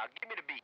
Now give me the beat.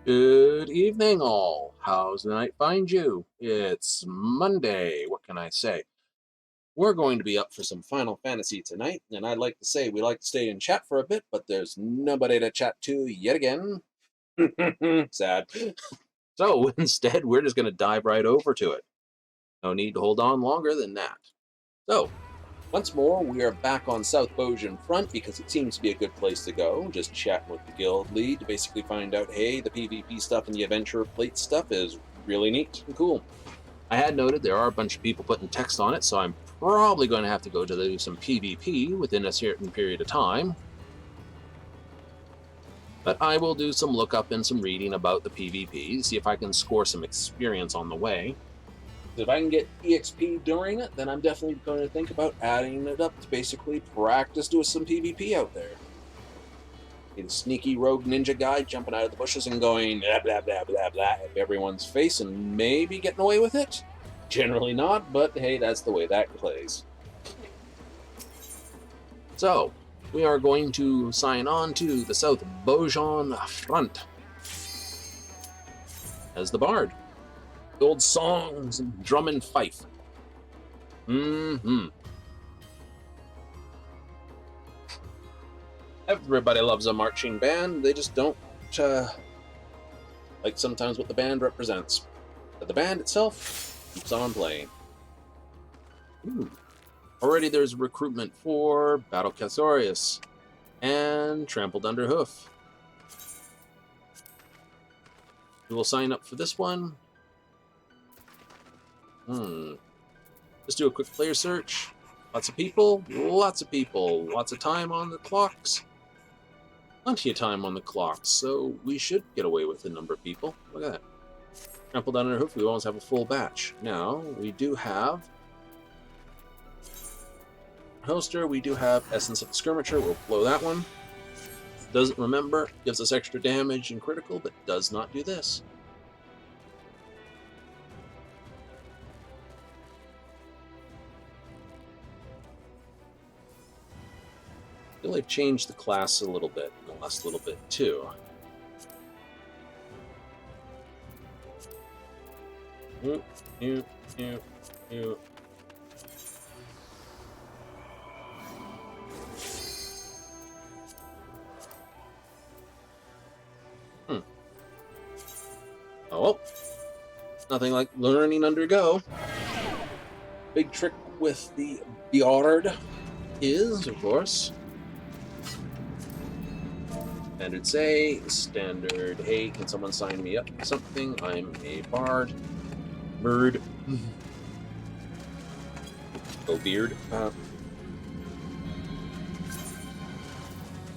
Good evening, all. How's the night find you? It's Monday. What can I say? We're going to be up for some Final Fantasy tonight, and I'd like to say we like to stay and chat for a bit, but there's nobody to chat to yet again. Sad. So instead, we're just going to dive right over to it. No need to hold on longer than that. So, once more, we are back on South Bozjan Front because it seems to be a good place to go. Just chatting with the guild lead to basically find out, hey, the PvP stuff and the adventure plate stuff is really neat and cool. I had noted there are a bunch of people putting text on it, so I'm probably going to have to go to do some PvP within a certain period of time. But I will do some lookup and some reading about the PvP, see if I can score some experience on the way. If I can get EXP during it, then I'm definitely going to think about adding it up to basically practice doing some PvP out there. A sneaky rogue ninja guy jumping out of the bushes and going blah blah blah blah blah at everyone's face and maybe getting away with it. Generally not, but hey, that's the way that plays. So, we are going to sign on to the South Bozjan Front as the bard. The old songs and drum and fife. Everybody loves a marching band. They just don't like sometimes what the band represents. But the band itself keeps on playing. Already there's recruitment for Battle Casorius and Trampled Underhoof. We will sign up for this one. Just do a quick player search. Lots of people. Lots of time on the clocks. Plenty of time on the clocks, so we should get away with a number of people. Look at that. Trampled Underhoof, we always have a full batch. Now, we do have Hoster, we do have Essence of the Skirmisher. We'll blow that one. Doesn't remember, gives us extra damage and critical, but does not do this. I feel they've changed the class a little bit in the last little bit too. Oh, well, nothing like learning under go. Big trick with the Bjord is, of course, standard say, standard, hey, can someone sign me up for something? I'm a bard. Bird. Oh, beard.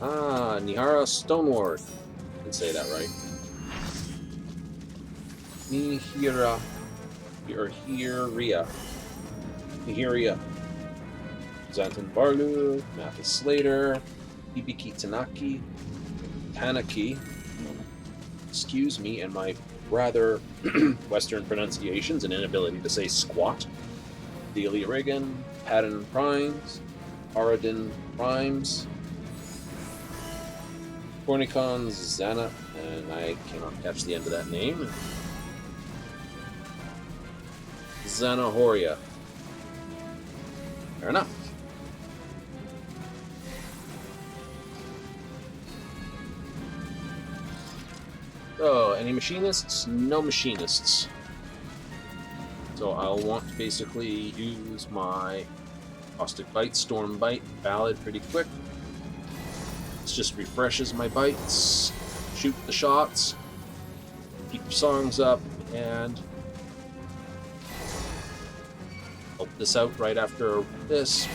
Nihara Stoneward. I can say that right. Nihira. Or Hiria. Nihiria. Xantan Barlu. Mathis Slater. Hibiki Tanaki. Tanaki. Excuse me and my rather Western pronunciations and inability to say squat. Delia Reagan. Padden Primes. Aradin Primes. Cornicon Zana, and I cannot catch the end of that name. Xanahoria. Fair enough. So, any machinists? No machinists. So I'll want to basically use my Caustic Bite, Storm Bite, Ballad pretty quick. This just refreshes my bites, shoot the shots, keep your songs up, and help this out right after this,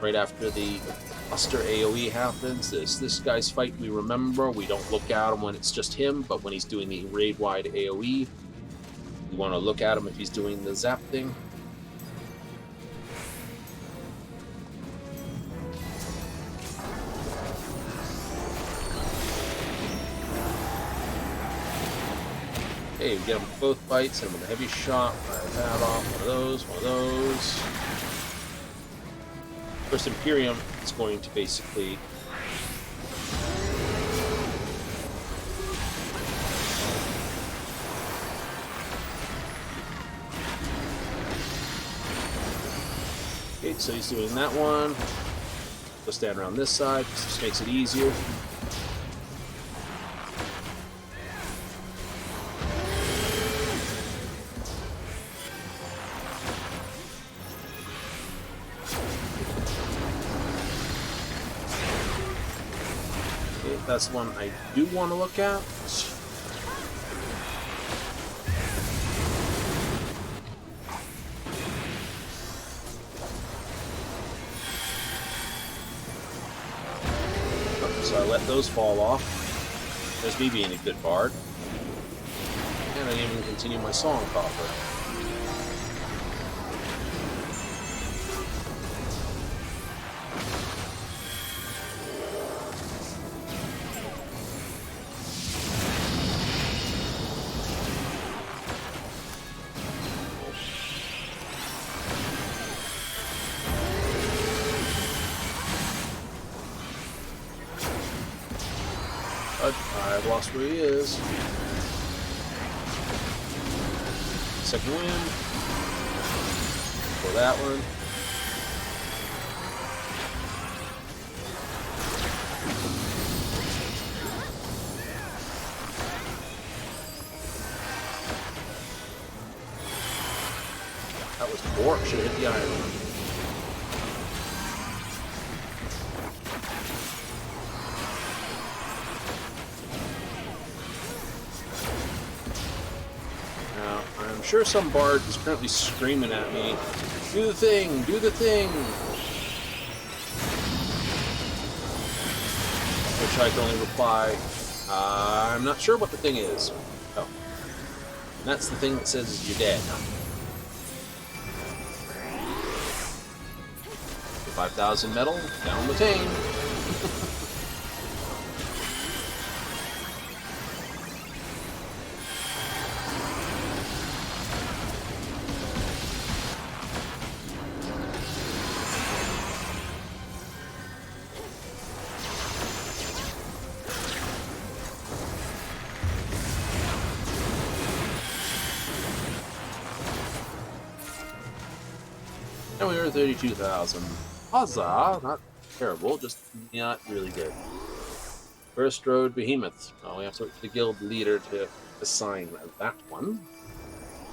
right after the cluster AoE happens. This guy's fight we remember. We don't look at him when it's just him, but when he's doing the raid-wide AoE, we want to look at him if he's doing the zap thing. Okay, we get him with both bites, hit him with a heavy shot, fire that off, one of those. First Imperium is going to basically Okay, so he's doing that one. Go stand around this side. This just makes it easier. Okay, that's one I do want to look at. So I let those fall off. There's me being a good bard. And I didn't even continue my song proper. But I've lost where he is. Second wind. For that one. That was poor. Should have hit the iron one. I'm sure some bard is currently screaming at me, "Do the thing! Do the thing!" Which I can only reply, I'm not sure what the thing is. Oh. And that's the thing that says you're dead. 5,000 metal, down the tame. And we were 32,000. Huzzah! Not terrible, just not really good. First Road Behemoth. Oh, we have to wait for the guild leader to assign that one.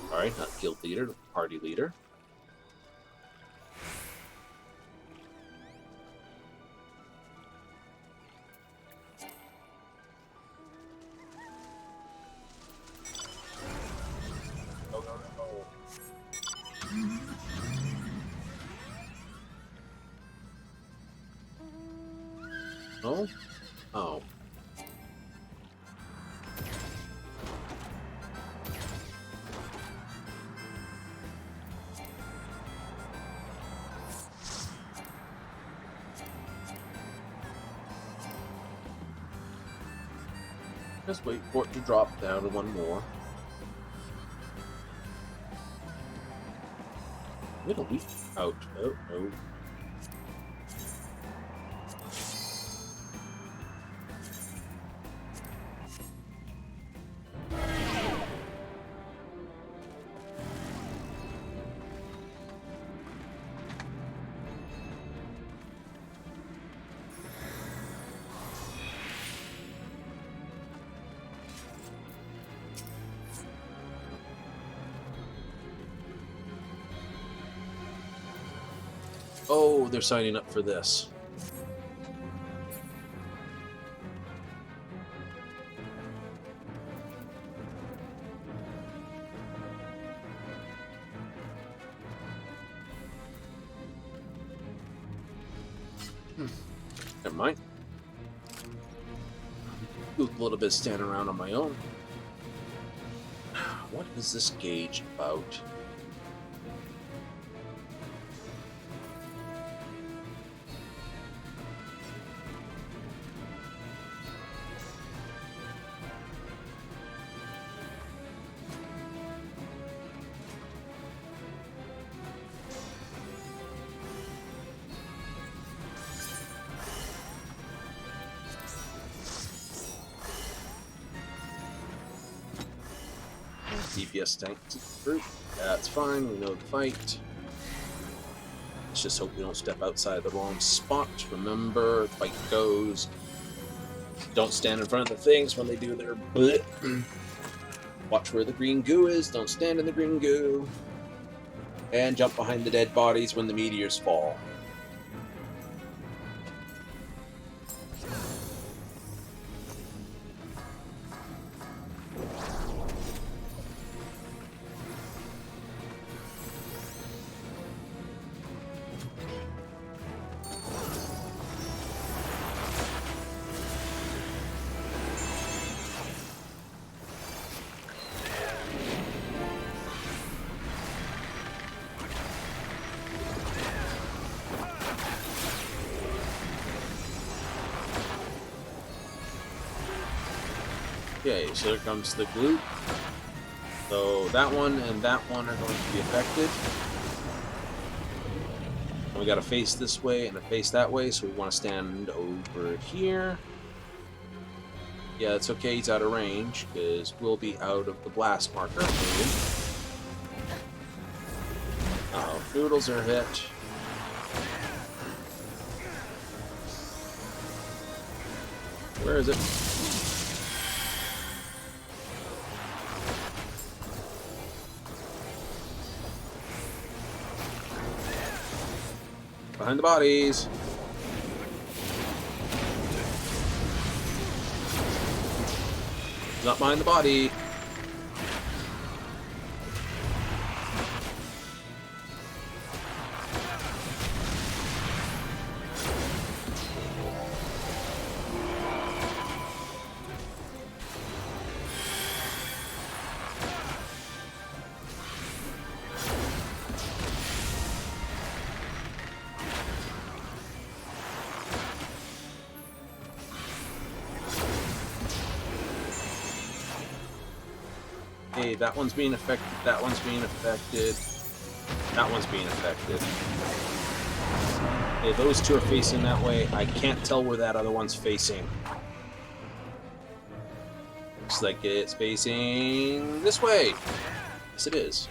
Sorry, not guild leader, party leader. No? Oh. Just wait for it to drop down to one more. It'll be out. Oh, no. Oh, they're signing up for this. Never mind. Do a little bit of standing around on my own. What is this gauge about? DPS tank group. That's fine. We know the fight. Let's just hope we don't step outside the wrong spot. Remember, the fight goes. Don't stand in front of the things when they do their blip. Watch where the green goo is. Don't stand in the green goo. And jump behind the dead bodies when the meteors fall. Okay, so here comes the glue. So that one and that one are going to be affected. And we got to face this way and a face that way, so we want to stand over here. Yeah, it's okay, he's out of range, because we'll be out of the blast marker. Uh-oh, noodles are hit. Where is it? Behind the bodies. Not behind the body. Okay, that one's being affected, that one's being affected, that one's being affected. Okay, those two are facing that way. I can't tell where that other one's facing. Looks like it's facing this way. Yes, it is.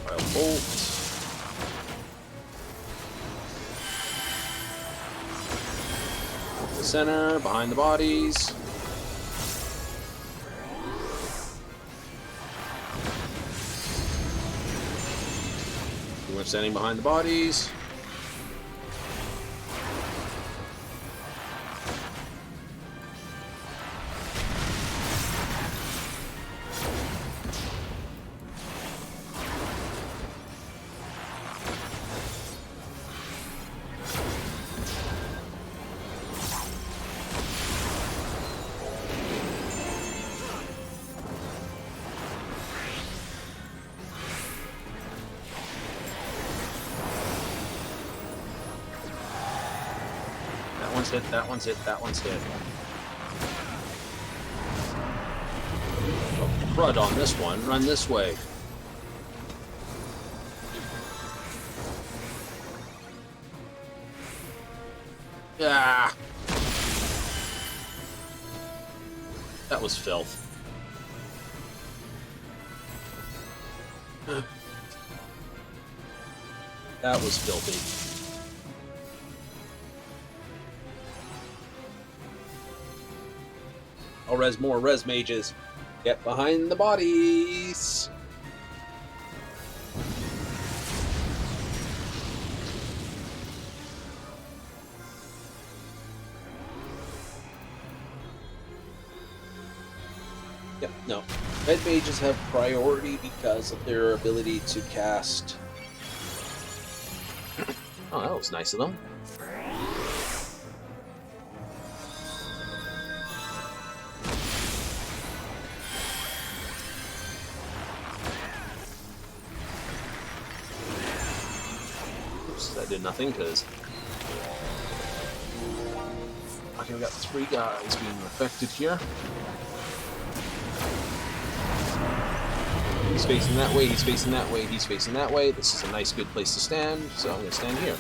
Fire bolt. Center, behind the bodies. We're standing behind the bodies. That one's hit, that one's hit, that one's hit. Oh, crud on this one. Run this way. Ah! That was filth. That was filthy. Oh, more res mages. Get behind the bodies. Yep, no. Red mages have priority because of their ability to cast. Oh, that was nice of them. That did nothing because okay, we got 3 guys being affected here. He's facing that way, he's facing that way, he's facing that way. This is a nice good place to stand, so I'm going to stand here.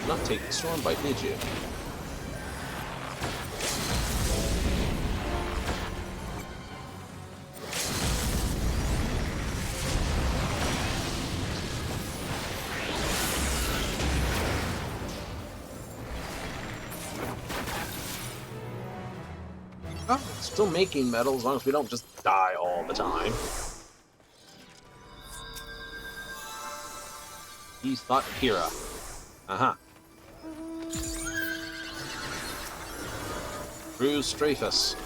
not take the storm bite, did you? Oh, still making metal as long as we don't just die all the time. He's thought Kira. Uh-huh. Bruce Strafus.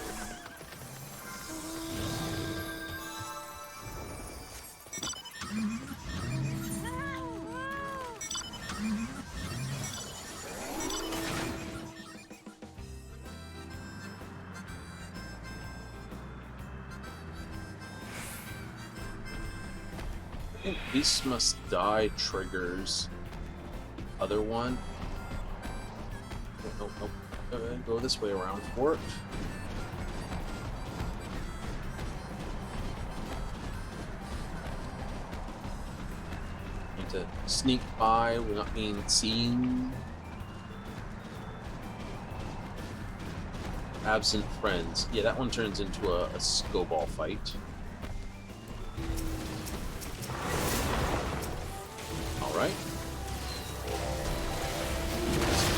I think Beast Must Die triggers other one. Nope, nope, nope. Go this way around for it. Need to sneak by without being seen. Absent friends. Yeah, that one turns into a Skoball fight. Alright.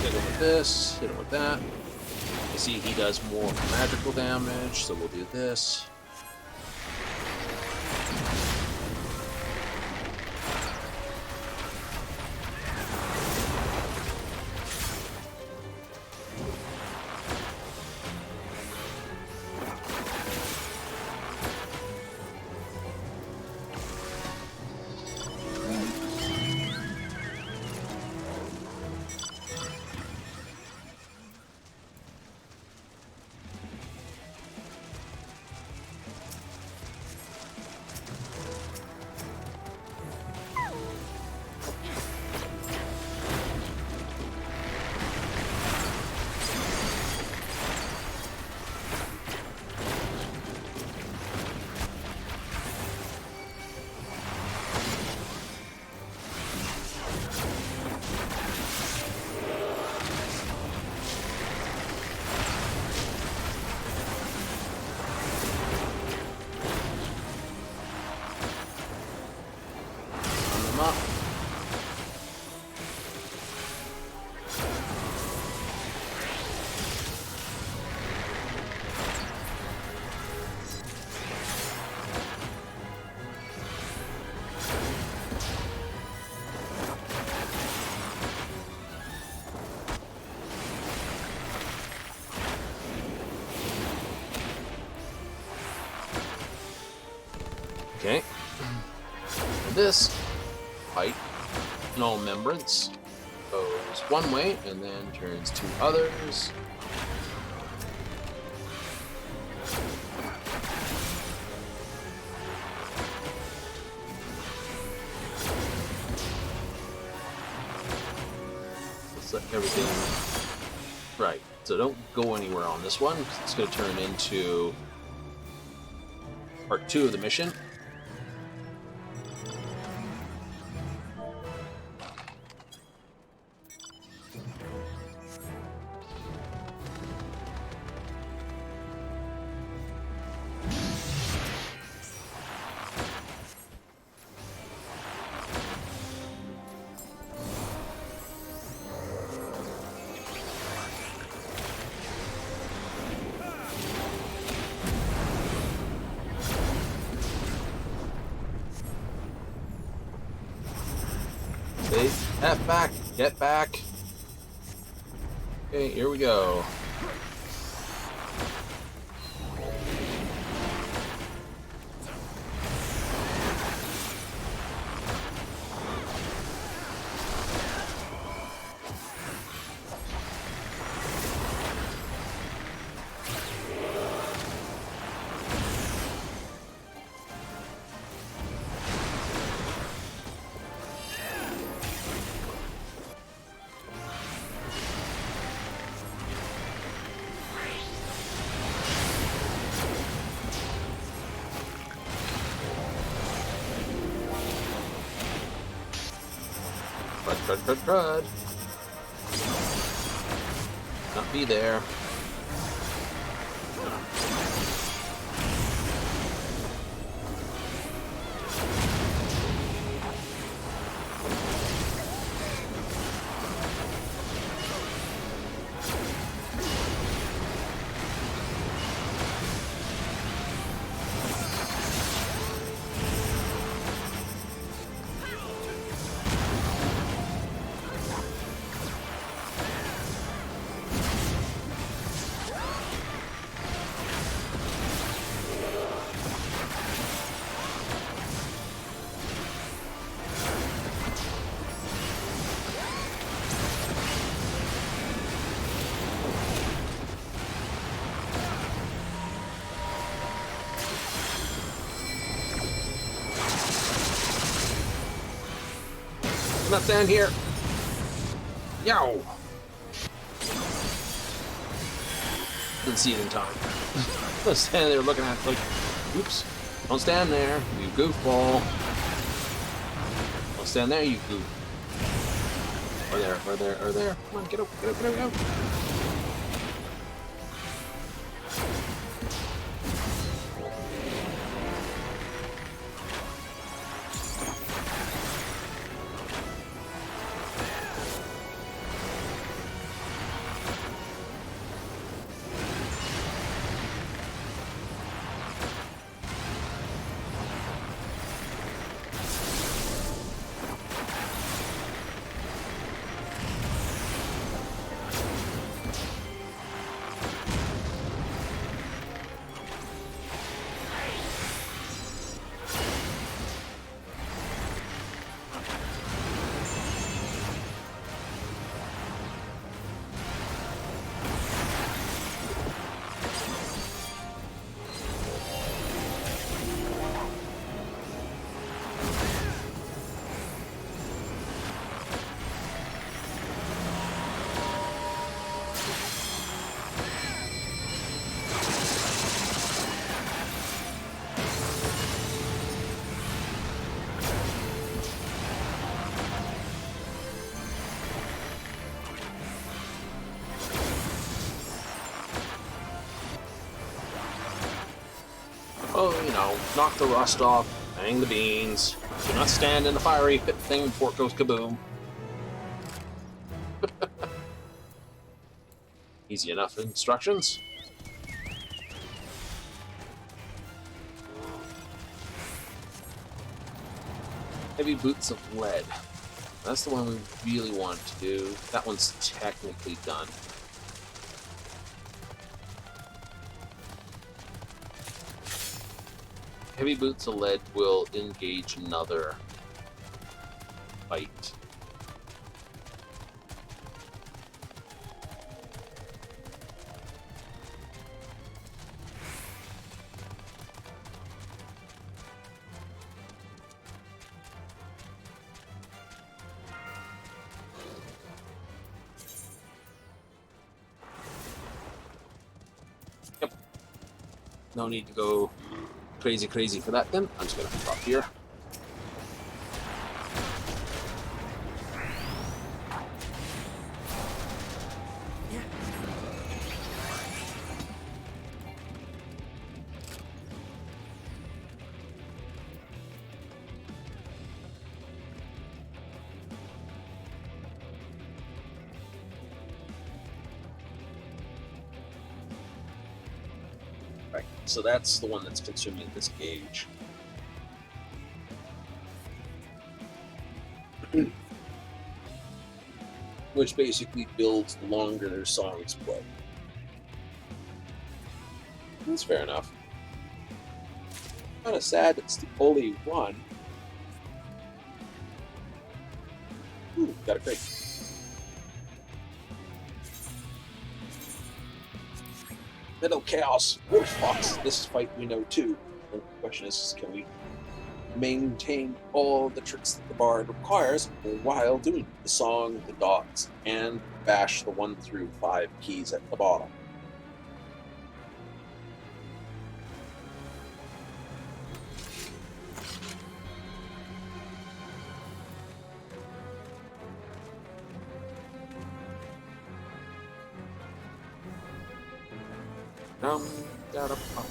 Hit him with this, hit him with that. You see he does more magical damage, so we'll do this. Up. Okay. This fight, no remembrance, goes one way and then turns to others. Let's let everything right. So don't go anywhere on this one. It's going to turn into part 2 of the mission. F back! Get back! Okay, here we go. Crud. not be there. Not stand here. Yow! Didn't see it in time. I was standing there looking at it like, oops, don't stand there, you goofball. Don't stand there, you goof. Or there, or there, or there. Come on, get up, get up, get up, get up. Oh, you know, knock the rust off, bang the beans. Do not stand in the fiery pit thing before it goes kaboom. Easy enough instructions. Heavy boots of lead. That's the one we really want to do. That one's technically done. Heavy boots of lead will engage another fight. Yep. No need to go crazy for that then. I'm just gonna drop here. Right, so that's the one that's consuming this gauge. Which basically builds the longer their songs play. That's fair enough. Kind of sad it's the only one. Ooh, got a crate. Middle Chaos, Wolf Fox. This fight we know too. The question is, can we maintain all the tricks that the bard requires while doing the song, the dots, and bash the 1 through 5 keys at the bottom? Um, gotta pop.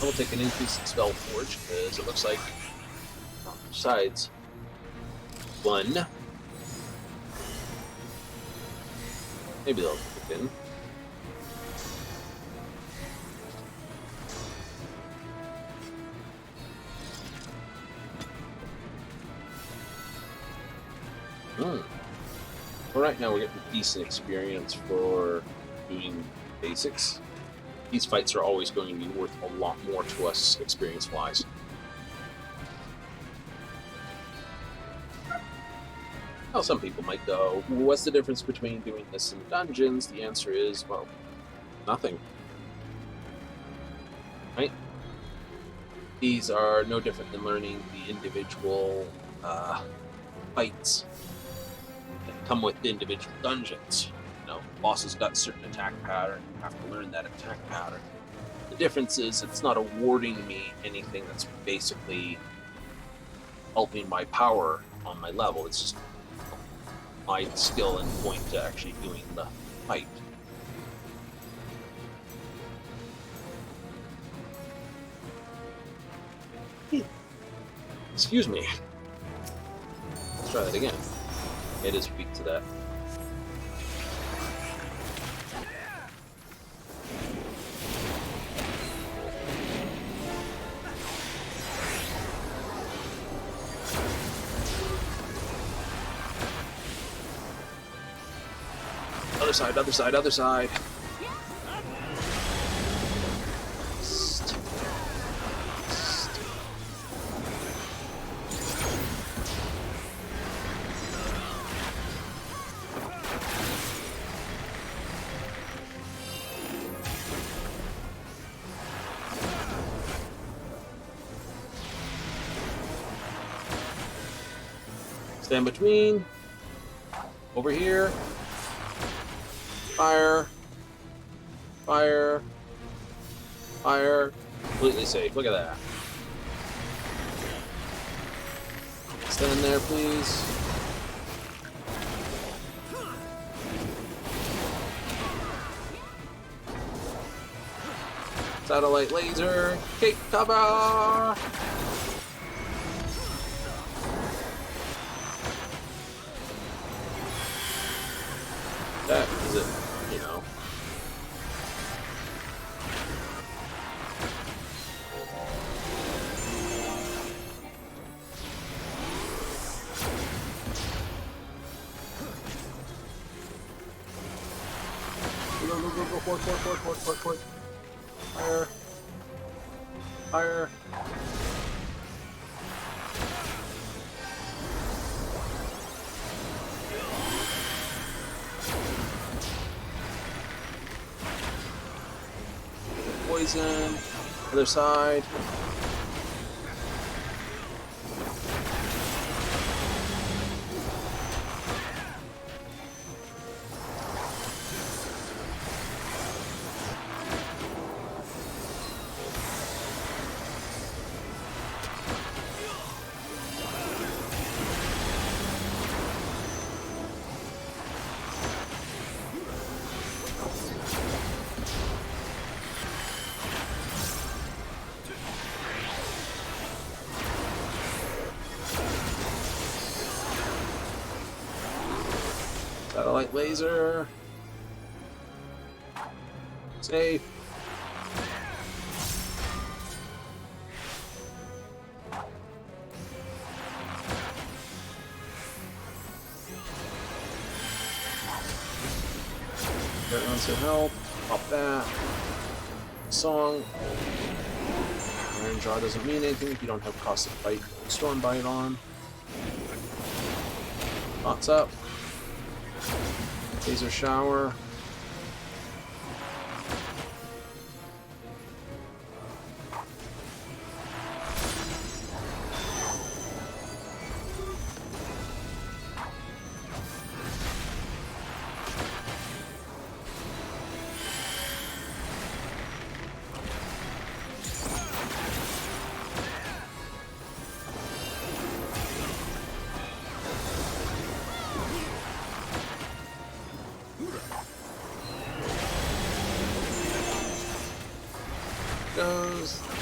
I will take an increase in Spell Forge because it looks like besides one, maybe they'll kick in. Well, right now we're getting decent experience for doing basics. These fights are always going to be worth a lot more to us experience-wise. Well, some people might go, what's the difference between doing this in dungeons? The answer is, well, nothing. Right? These are no different than learning the individual fights that come with the individual dungeons. You know, bosses got a certain attack pattern, you have to learn that attack pattern. The difference is it's not awarding me anything that's basically helping my power on my level. It's just my skill and point to actually doing the fight. Excuse me. Let's try that again. It is weak to that. Other side, other side, other side. Stand between. Over here. Fire. Fire. Fire. Completely safe. Look at that. Stand there, please. Satellite laser. Cape cover. That is it, you know. Go, forward. Fire. Fire. Poison. Other side. Satellite laser. Safe. That runs to help. Pop that. Song. Iron Jaw doesn't mean anything if you don't have Caustic Bite and Storm Bite on. Thoughts up. Laser shower.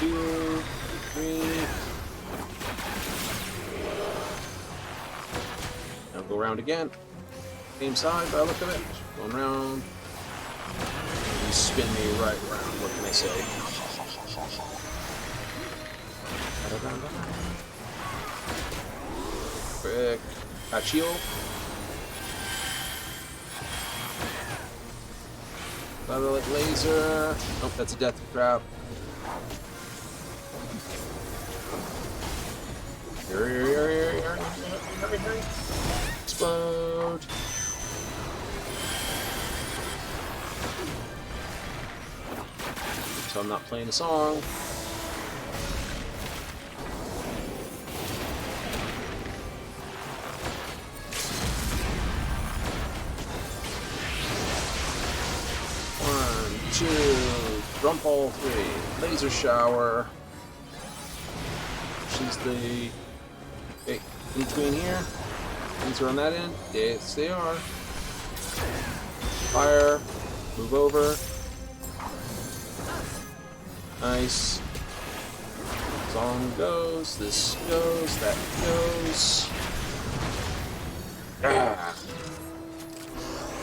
2, 3. Now go around again. Same side by the look of it. Going around. You spin me right around. What can I say? Quick. Achio. Violet laser. Nope, that's a death trap. Hurry. Explode. So I'm not playing a song. One, two, dump all 3. Laser shower. She's the... Okay, in between here. Things are on that end. Yes, they are. Fire. Move over. Nice. Song goes. This goes. That goes. Ah.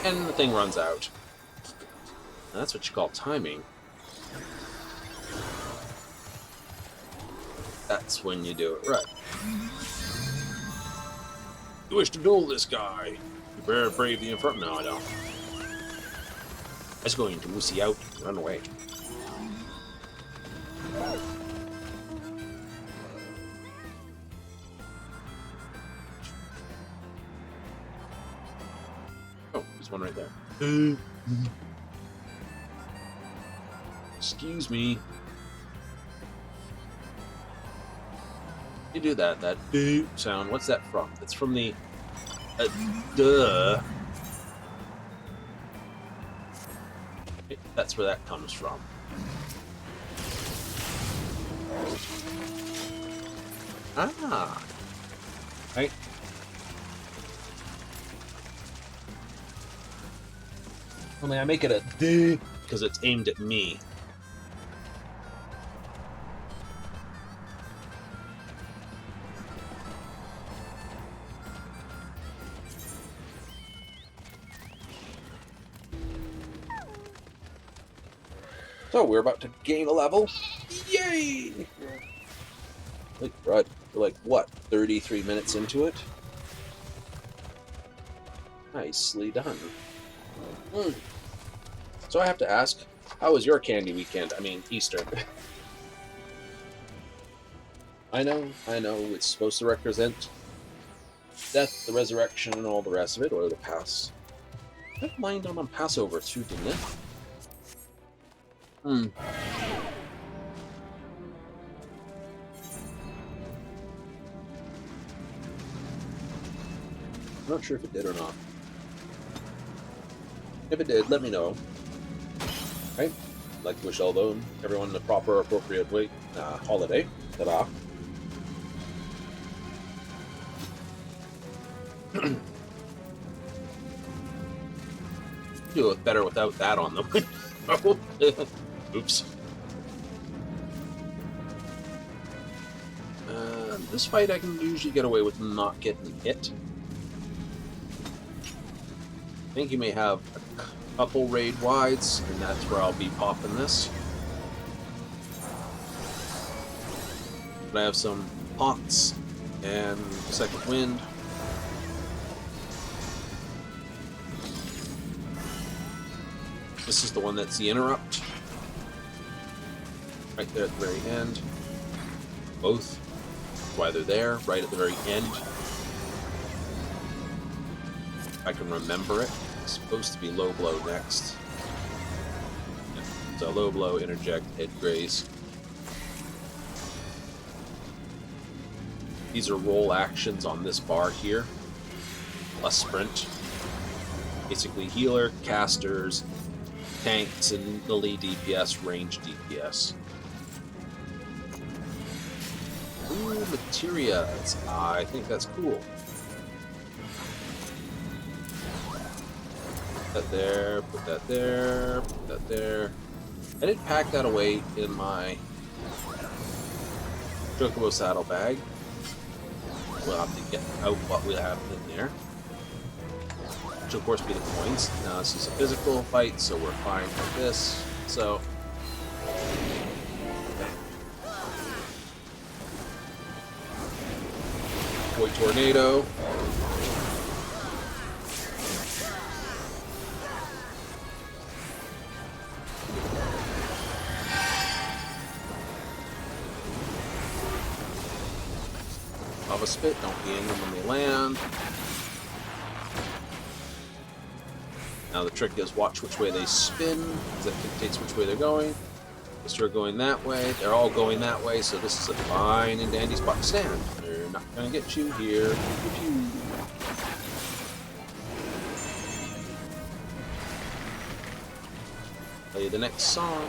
And the thing runs out. That's what you call timing. That's when you do it right. You wish to duel this guy. You better brave the inferno. No, I don't. I was going to wussy out and run away. Oh, there's one right there. Excuse me. You do that sound. What's that from? It's from the duh. That's where that comes from. Ah. Right. Only I make it a duh because it's aimed at me. So we're about to gain a level. Yay! Like, right, we're like, what, 33 minutes into it? Nicely done. So I have to ask, how was your candy weekend? I mean, Easter. I know, it's supposed to represent death, the resurrection, and all the rest of it, or the pass. I don't mind on Passover too, didn't it? I'm not sure if it did or not. If it did, let me know. Right? I'd like to wish everyone a proper, appropriate holiday. Ta-da. Do it better without that on them. Oops. This fight I can usually get away with not getting hit. I think you may have a couple raid wides, and that's where I'll be popping this. But I have some pots and second wind. This is the one that's the interrupt. Right there at the very end. Both. Why they're there, right at the very end. I can remember it. It's supposed to be low blow next. Yeah. So low blow, interject, head graze. These are roll actions on this bar here. Plus sprint. Basically healer, casters, tanks, and the lead DPS, range DPS. Ooh, materials. I think that's cool. Put that there, put that there, put that there. I did pack that away in my Chocobo saddlebag. We'll have to get out what we have in there. Which of course be the coins. Now this is a physical fight, so we're fine with this. So Boy Tornado. Lava Spit, don't be in them when they land. Now the trick is watch which way they spin, because that dictates which way they're going. Because you're going that way, they're all going that way, so this is a fine and dandy spot to stand. They're not going to get you here. Play the next song.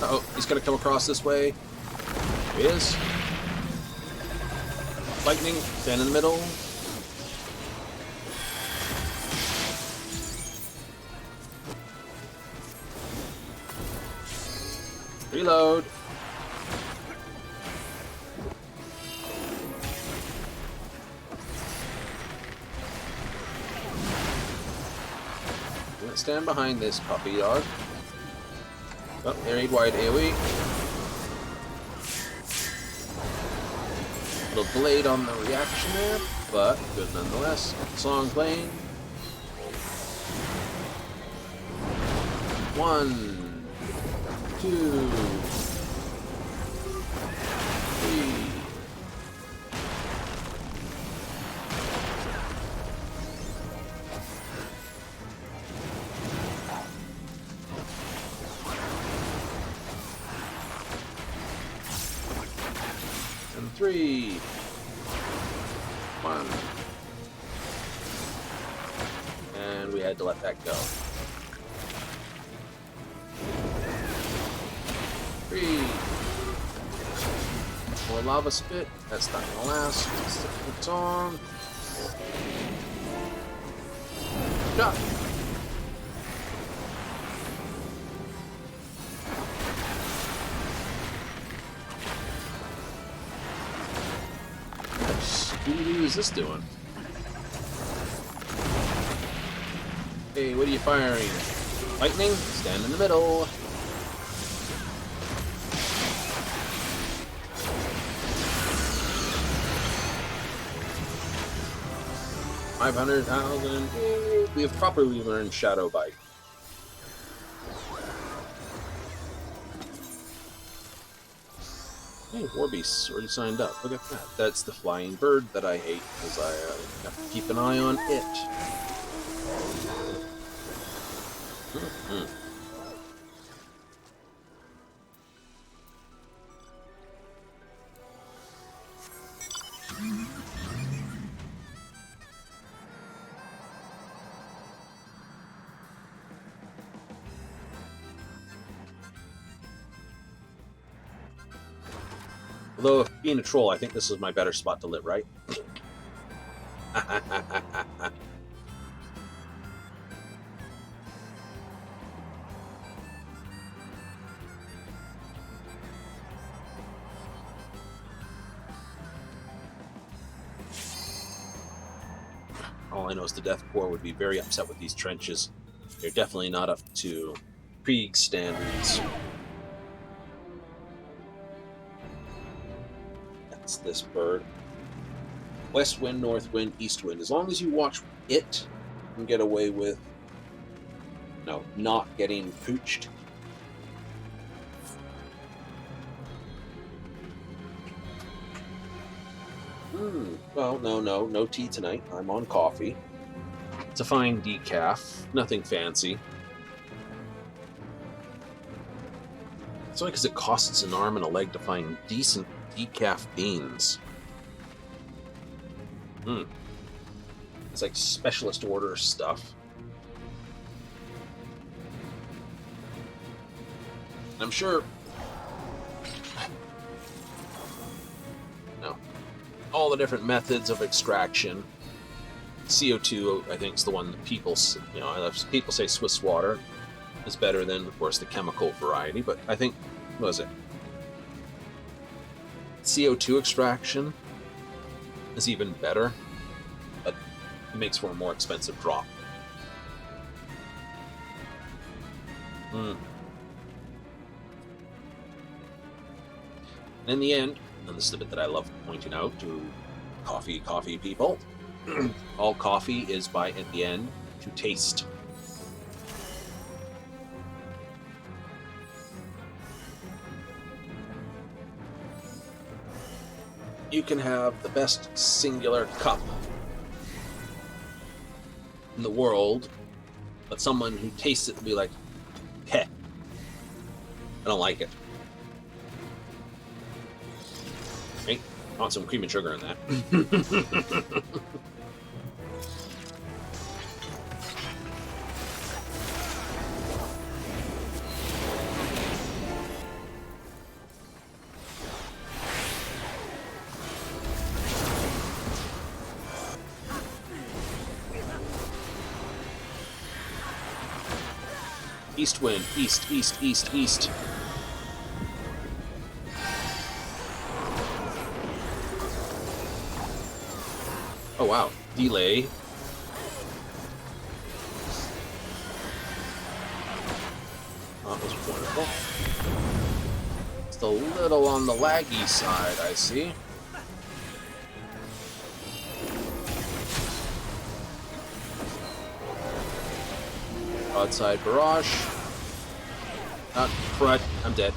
Uh-oh, he's going to come across this way. There he is. Lightning, stand in the middle. Reload. Let's stand behind this puppy dog. Oh, aid wide AoE. Little delayed on the reaction there, but good nonetheless. Song playing. 1, 2, 3. And 3, 1. And we had to let that go. 3. More Lava Spit. That's not gonna last. It's on. Shot. What is this doing? Hey, what are you firing? Lightning? Stand in the middle. $500,000. We have properly learned Shadow Bite. Hey, Warbeast's already signed up. Look at that. That's the flying bird that I hate, because I have to keep an eye on it. Although, being a troll, I think this is my better spot to live, right? All I know is the Death Corps would be very upset with these trenches. They're definitely not up to Krieg standards. This bird. West wind, north wind, east wind. As long as you watch it, you can get away with not getting pooched. Well, no tea tonight. I'm on coffee. It's a fine decaf. Nothing fancy. It's only because it costs an arm and a leg to find decent decaf beans. It's like specialist order stuff. I'm sure all the different methods of extraction. CO2, I think, is the one that people say Swiss water. is better than, of course, the chemical variety, but I think, what was it? CO2 extraction is even better, but it makes for a more expensive drop. In the end, and this is the bit that I love pointing out to coffee people, all coffee is by, at the end, to taste. You can have the best singular cup in the world, but someone who tastes it will be like, heh, I don't like it. Right? I want some cream and sugar in that. East wind, east, east, east, east. Oh wow, delay. That was wonderful. It's a little on the laggy side, I see. Broadside barrage. Crud, I'm dead.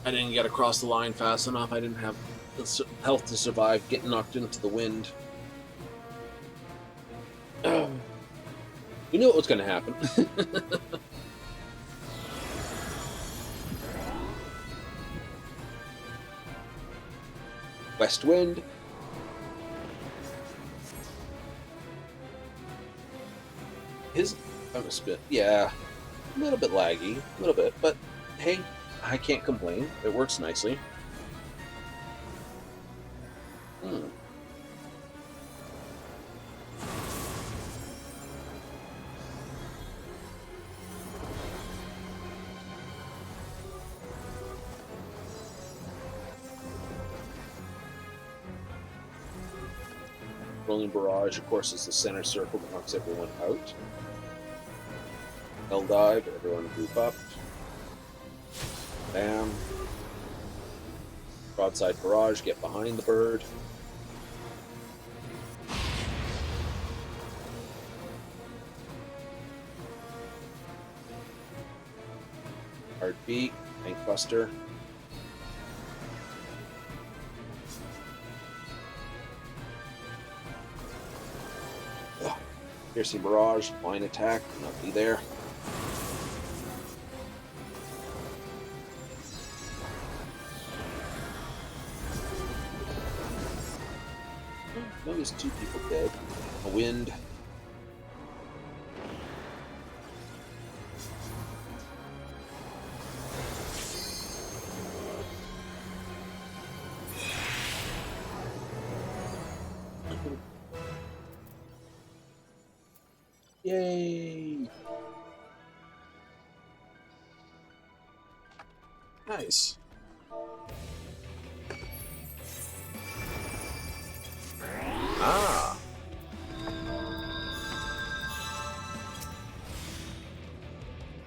I didn't get across the line fast enough. I didn't have the health to survive getting knocked into the wind. We knew it was going to happen. West wind. His bonus bit, yeah, a little bit laggy, a little bit, but hey, I can't complain. It works nicely. Rolling barrage, of course, is the center circle that knocks everyone out. Hell dive, everyone group up. Bam. Broadside barrage, get behind the bird. Hard beat, tank buster. Piercing barrage, line attack, not be there. Notice 2 people dead. A wind. Yay! Nice. Ah.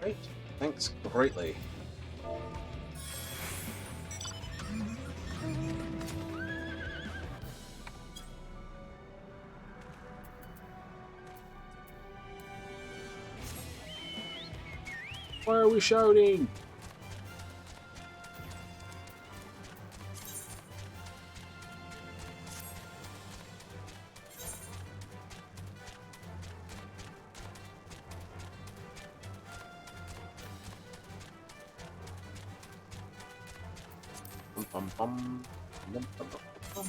Great. Thanks greatly. Why are we shouting? Bum, bum, bum, bum, bum.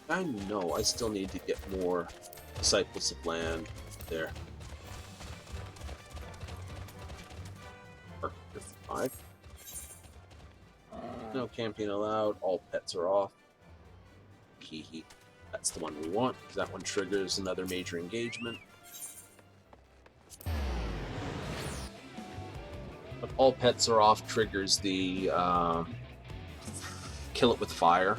I know I still need to get more Disciples of Land there. Park 55. No camping allowed. All pets are off. Hee. That's the one we want, because that one triggers another major engagement. But all pets are off triggers the kill it with fire.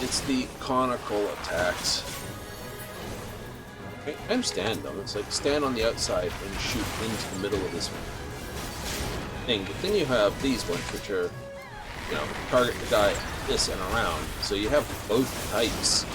It's the conical attacks. Okay, I understand them. It's like stand on the outside and shoot into the middle of this thing. But then you have these ones, which are, target the guy this and around. So you have both types.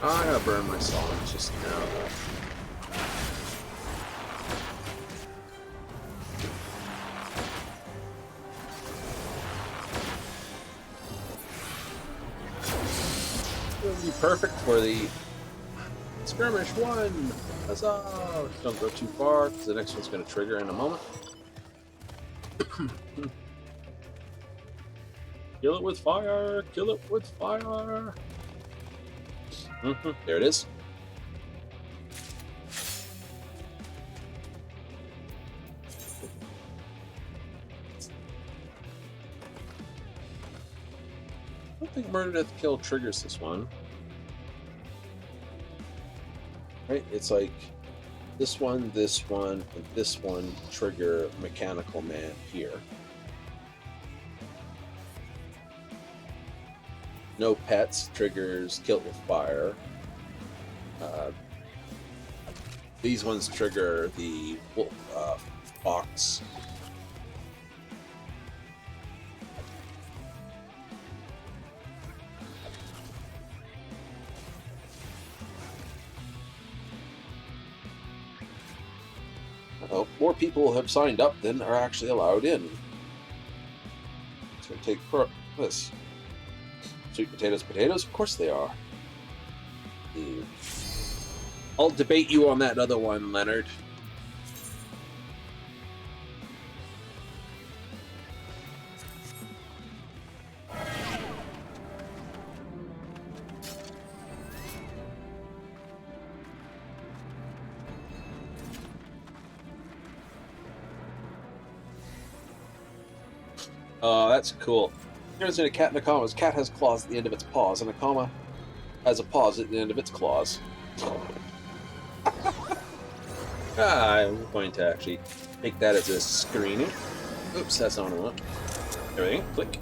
I gotta burn my songs just now. It'll be perfect for the skirmish one. Huzzah! Don't go too far, because the next one's gonna trigger in a moment. Kill it with fire! Kill it with fire! There it is. I don't think Murder Death Kill triggers this one. Right? It's like this one, and this one trigger Mechanical Man here. No pets triggers Kill It with Fire. These ones trigger the fox. More people have signed up than are actually allowed in. It's going to take this. Sweet potatoes, potatoes? Of course they are. I'll debate you on that other one, Leonard. Oh, that's cool. Here's a cat in a comma. Cat has claws at the end of its paws, and a comma has a pause at the end of its claws. I'm going to actually make that as a screen. Oops, that's not what I want. Everything, click.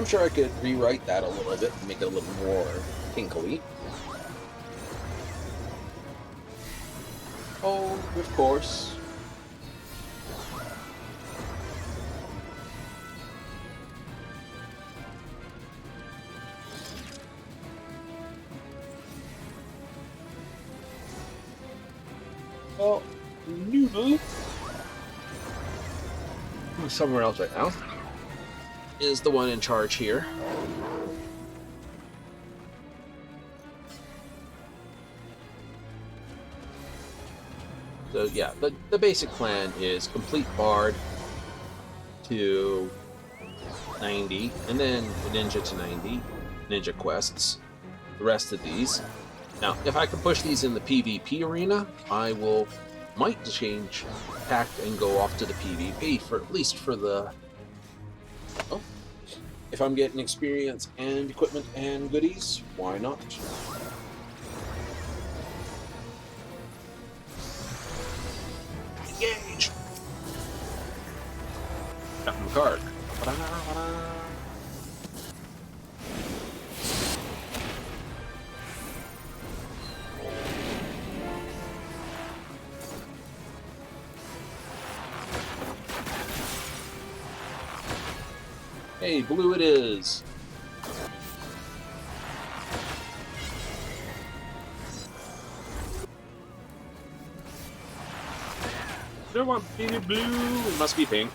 I'm sure I could rewrite that a little bit and make it a little more tinkly. Oh, of course. Well, Noodle, who's somewhere else right now, is the one in charge here. So yeah, the basic plan is complete Bard to 90, and then Ninja to 90, Ninja quests, the rest of these. Now, if I can push these in the PvP arena, I might change tact and go off to the PvP, for at least for the... Oh, if I'm getting experience and equipment and goodies, why not? Engage! Got my card. Hey, blue it is. Don't want to be blue. It must be pink.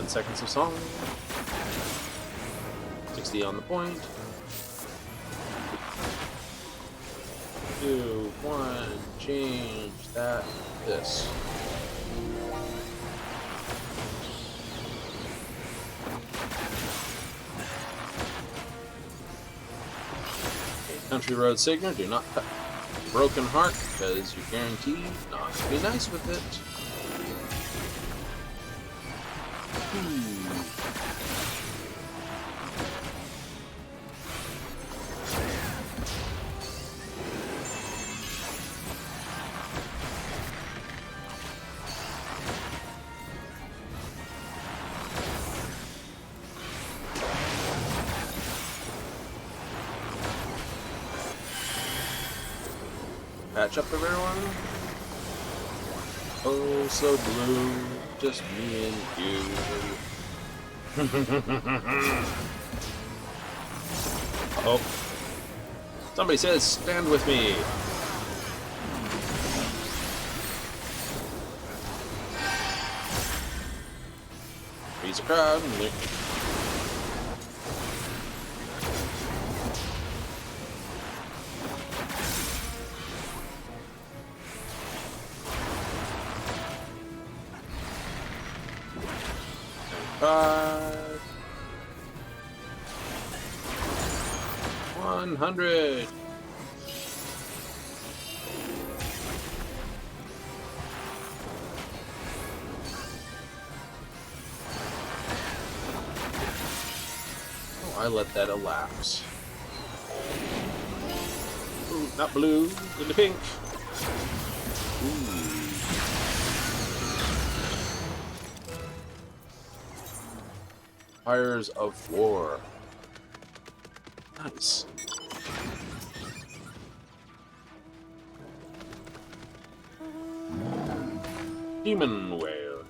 Seconds of song. 60 on the point. 2, 1, change that, this. Okay, Country Road Signer, do not cut Broken Heart, because you're guaranteed not to be nice with it. Patch up everyone. Oh, so blue, just me and you. Oh. Somebody says, stand with me. Freeze a crowd. Five. 100. Oh, I let that elapse. Ooh, not blue, into pink. Ooh. Fires of War. Nice. Demon Whale.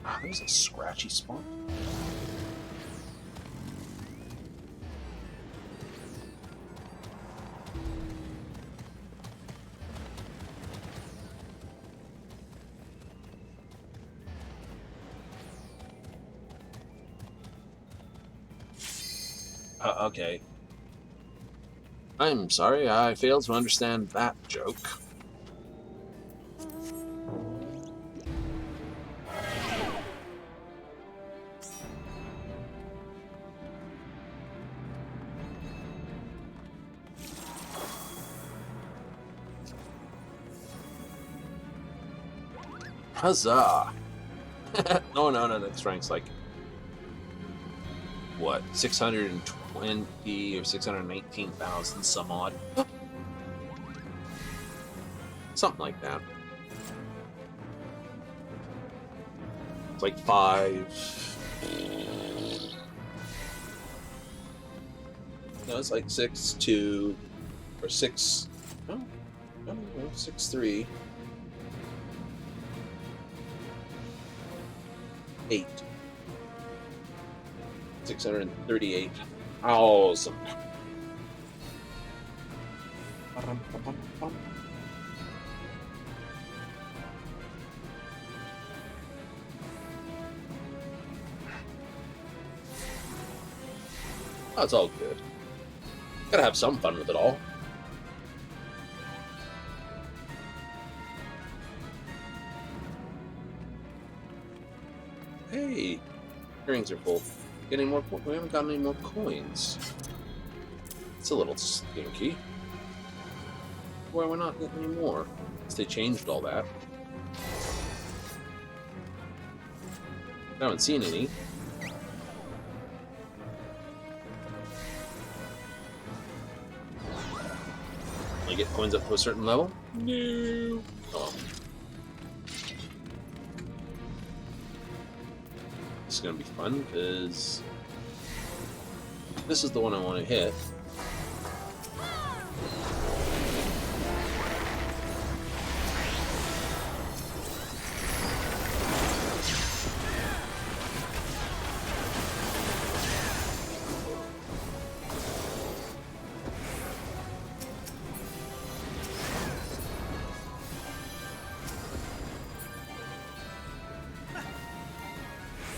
Ah, there's a scratchy spot. Okay. I'm sorry, I failed to understand that joke. Huzzah! No, that strength's like, what, 620 or 619,000 some odd? Something like that. It's like 5. No, it's like 6-2 or 6. No, 6-3. 8. 638,000. Oh, it's all good. Gotta have some fun with it all. Hey, earrings are full. Getting more. We haven't got any more coins. It's a little stinky. Why are we not getting any more? Because they changed all that. I haven't seen any. You get coins up to a certain level? No. Oh. This is going to be fun, because this is the one I want to hit.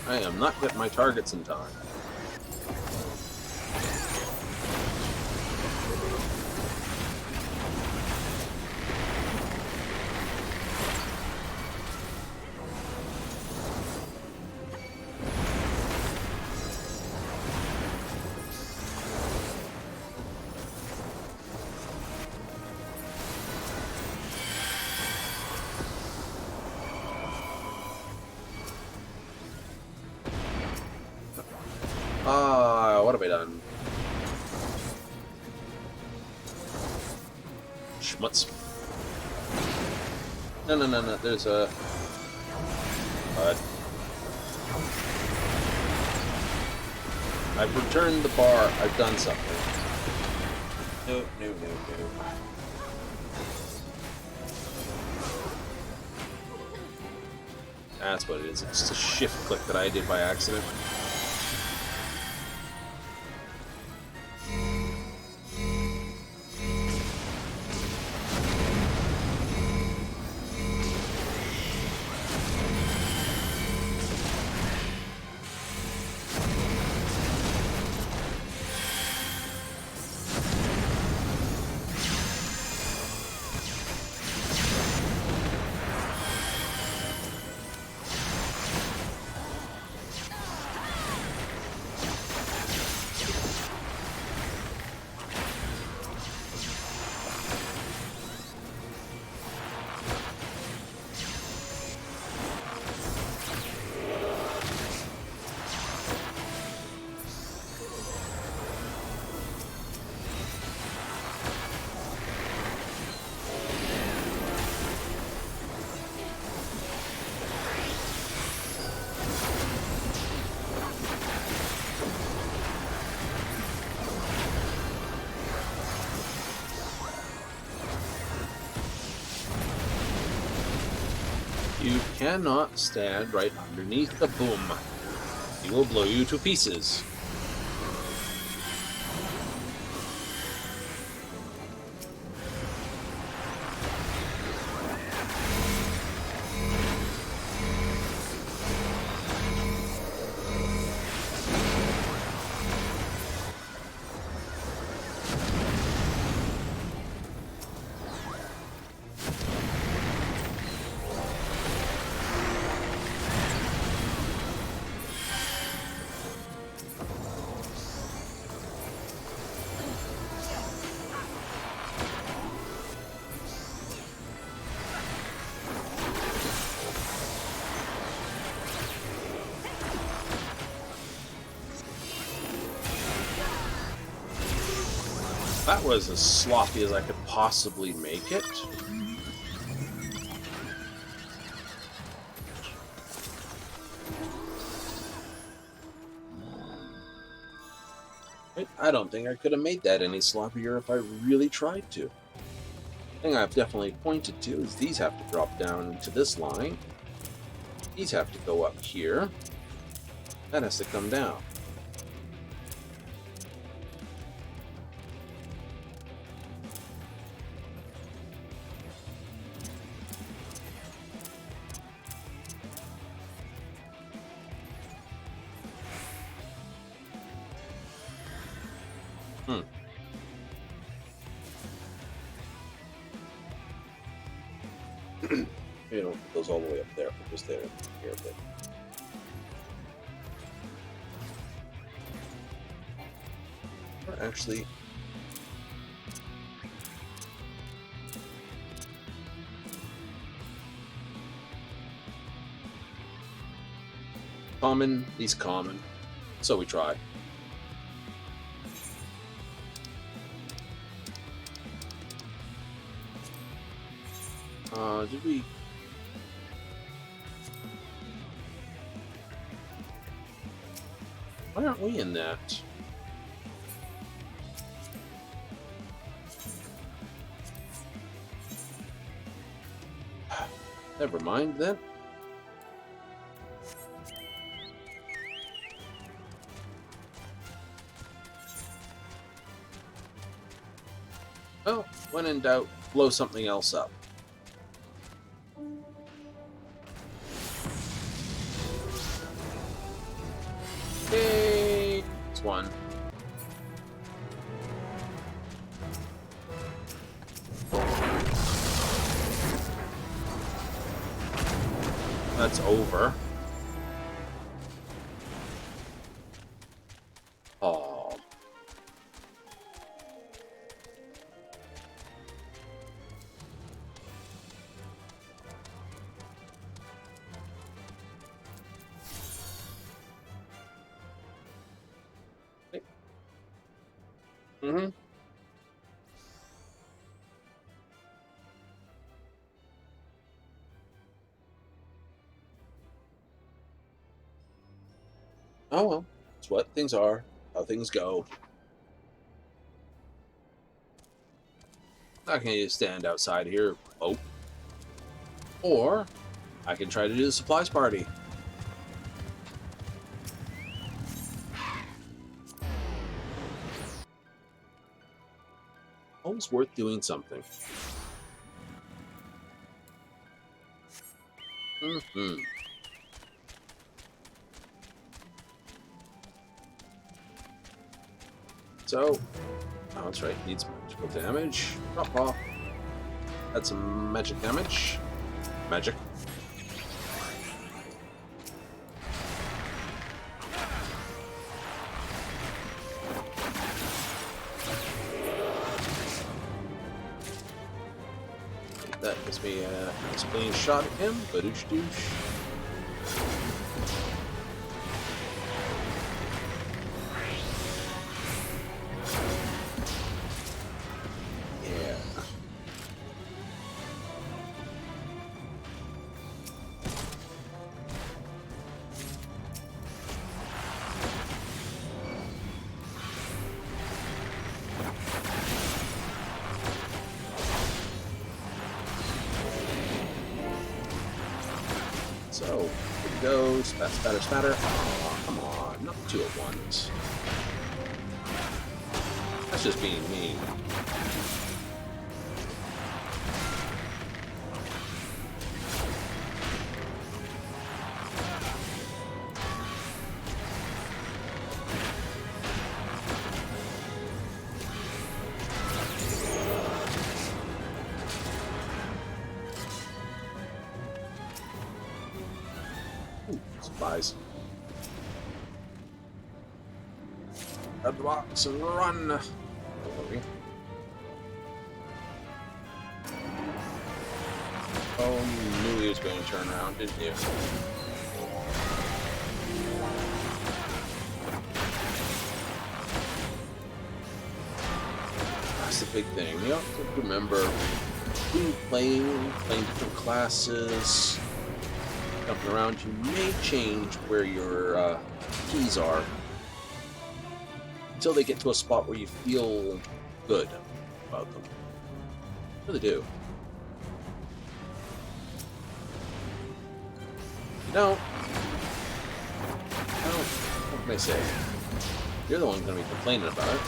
I am not hitting my targets in time. What have I done? Schmutz. No. There's a... I've returned the bar. I've done something. No. That's what it is. It's just a shift click that I did by accident. You cannot stand right underneath the boom. He will blow you to pieces. That was as sloppy as I could possibly make it. I don't think I could have made that any sloppier if I really tried to. The thing I've definitely pointed to is these have to drop down to this line. These have to go up here. That has to come down. You know, it goes all the way up there. It goes there, here a bit. Or actually, common, these common. So we try. Did we? Why aren't we in that? Never mind then. Well, when in doubt, blow something else up. Yay! It's one. That's over. Oh. Mm-hmm. Oh well, it's what things are, how things go. I can either stand outside here, oh, or I can try to do the supplies party. Always worth doing something. Mm-hmm. So, oh, that's right, needs magical damage. Oh, that's some magic damage. Magic. That gives me a nice clean shot at him. Badoosh doosh. So, here we go. Spat, spatter, spatter. Oh, come on. Not two at once. That's just being mean. Supplies. Grab the box and run! Don't worry. Oh, you knew he was going to turn around, didn't you? big thing. You have to remember who you're playing different classes, jumping around. You may change where your keys are until they get to a spot where you feel good about them. You really do. You don't. Well, what can I say? You're the one going to be complaining about it.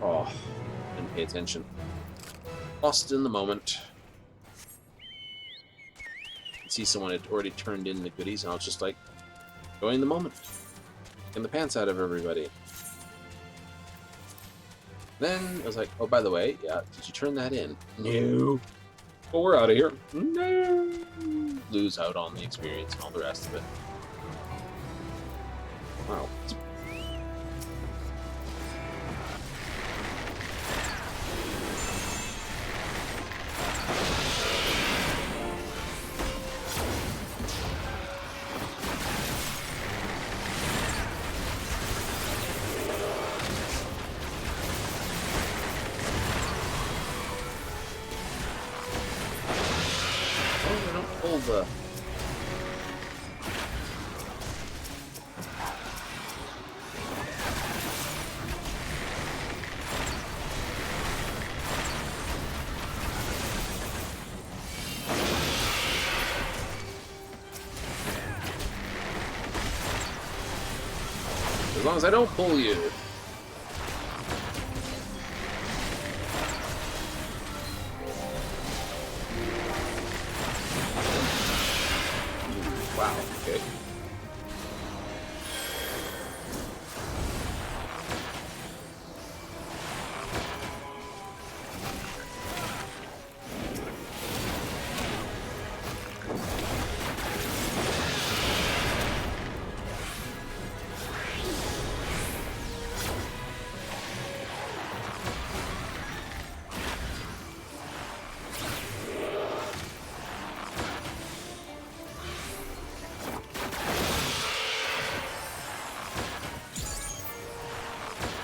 Oh, didn't pay attention. Lost in the moment. See, someone had already turned in the goodies, and I was just like, enjoying the moment. Getting the pants out of everybody. Then I was like, oh, by the way, yeah, did you turn that in? No. Well, we're out of here. No. Lose out on the experience and all the rest of it. Wow. The as long as I don't pull you. Wow, okay.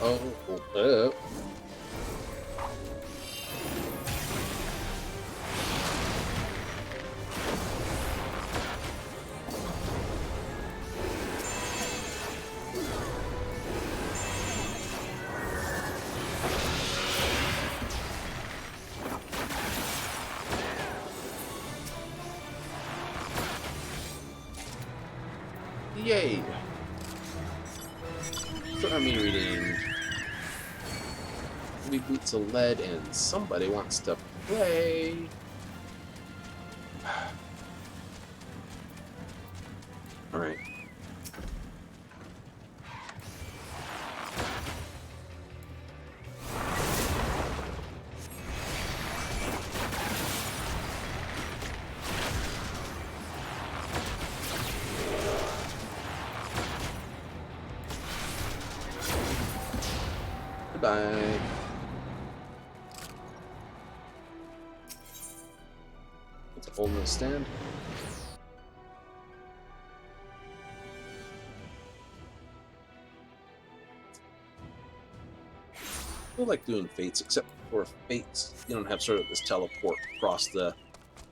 Oh, yay! For army reading. Boots of lead, and somebody wants to play. All right. Goodbye. Hold the stand. I like doing fates, except for fates, you don't have sort of this teleport across the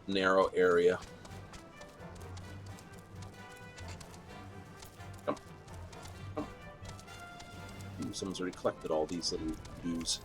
narrow area. Come. Come. Ooh, someone's already collected all these little dues.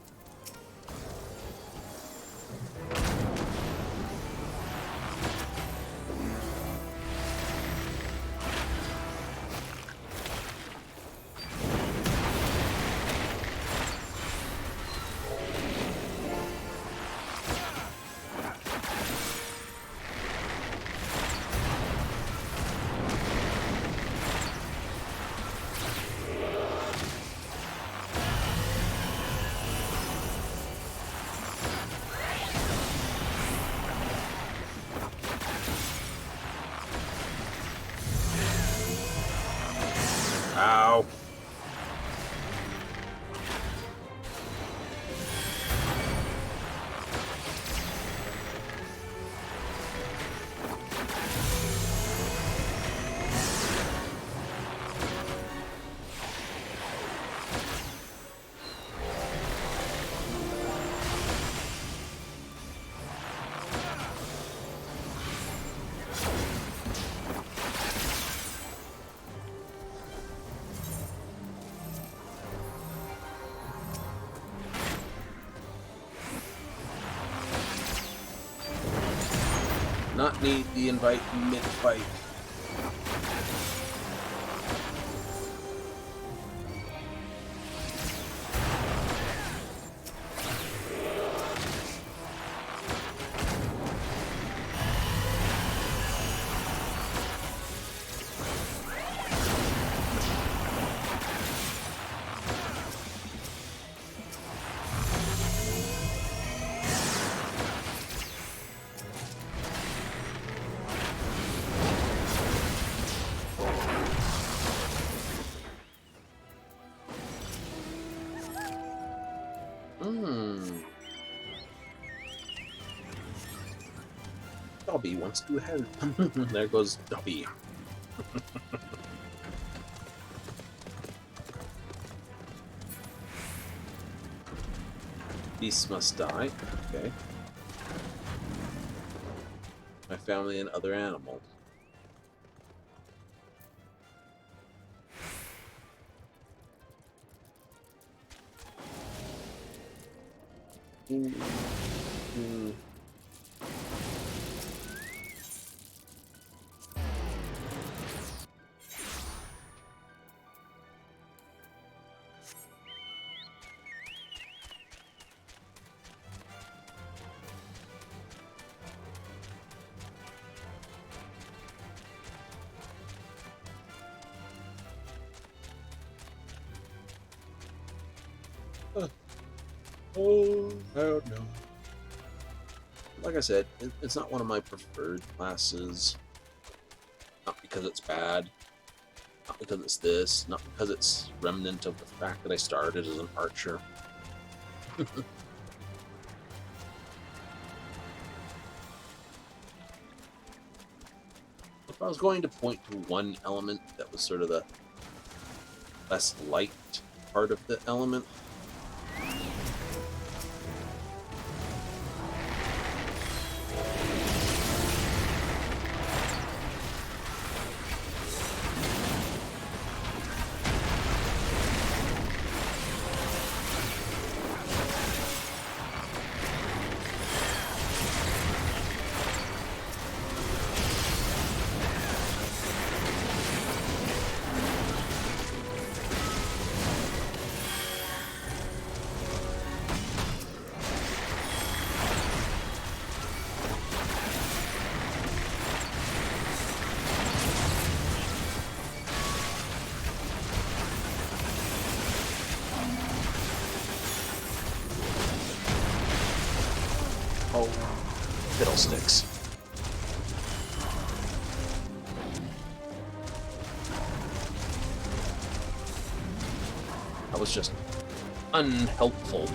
Not need the invite mid-fight. Dobby wants to help. There goes Dobby. Beasts must die. Okay. My family and other animals. Oh, no. Like I said, it's not one of my preferred classes. Not because it's bad. Not because it's this. Not because it's remnant of the fact that I started as an archer. If I was going to point to one element that was sort of the less liked part of the element, oh, fiddlesticks. That was just unhelpful.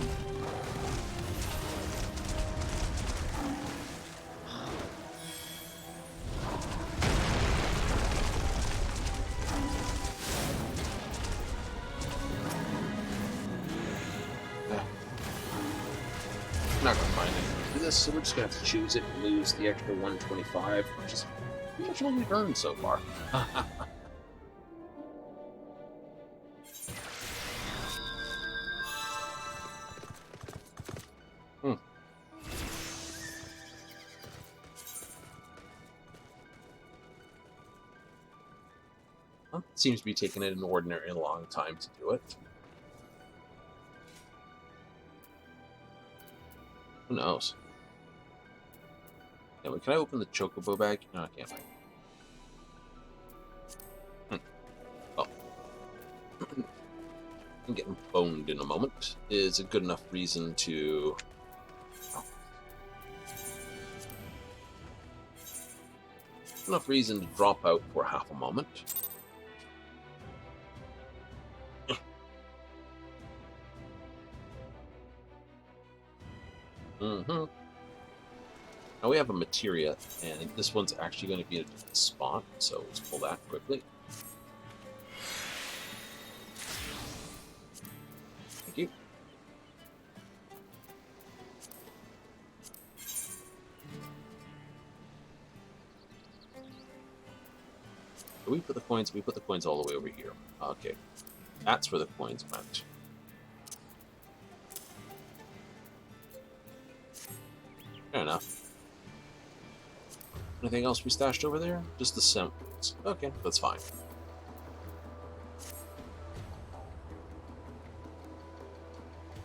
I'm not gonna find anything to do this, so we're just gonna have to choose it and lose the extra 125, which is pretty much what we've earned so far. Well, it seems to be taking an ordinary long time to do it. Who knows? Anyway, can I open the chocobo bag? No, I can't. Oh. I'm getting boned in a moment is a good enough reason to... Oh. Enough reason to drop out for half a moment. Now we have a materia, and this one's actually going to be in a different spot, so let's pull that quickly. Thank you. Where we put the coins? We put the coins all the way over here. Okay. That's where the coins went. Fair enough. Anything else we stashed over there? Just the symbols. Okay, that's fine.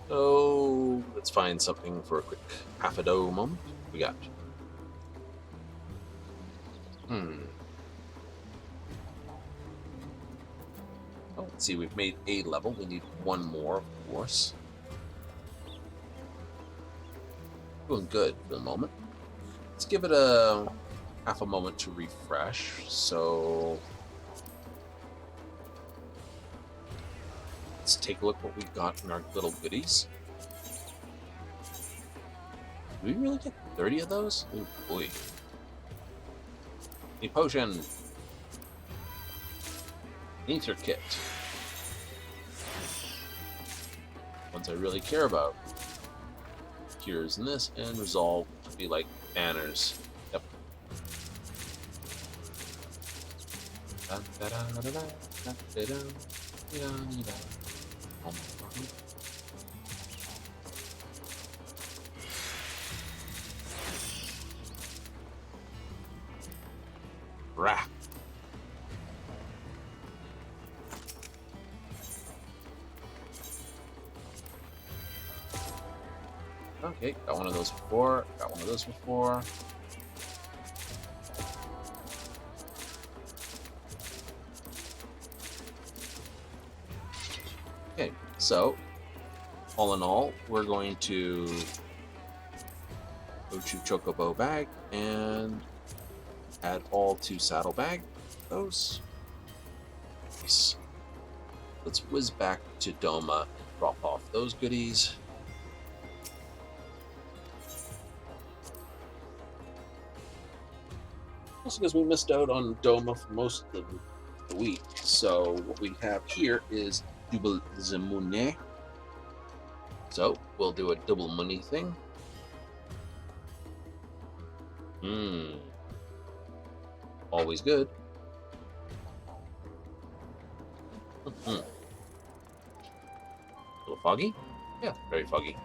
So let's find something for a quick half a dough moment. We got. Oh, let's see, we've made a level. We need one more, of course. Doing good for the moment. Let's give it a half a moment to refresh. So let's take a look what we've got in our little goodies. Did we really get 30 of those? Oh boy. A potion. Ether kit. Ones I really care about. Cures in this, and resolve to be like banners. Yep. Rah. Okay, got one of those before. Got one of those before. Okay, so all in all, we're going to go to Chocobo bag and add all to saddlebag. Those. Nice. Let's whiz back to Doma and drop off those goodies. Also, because we missed out on Doma for most of the week. So what we have here is double zemune. So we'll do a double money thing. Always good. A little foggy? Yeah, very foggy.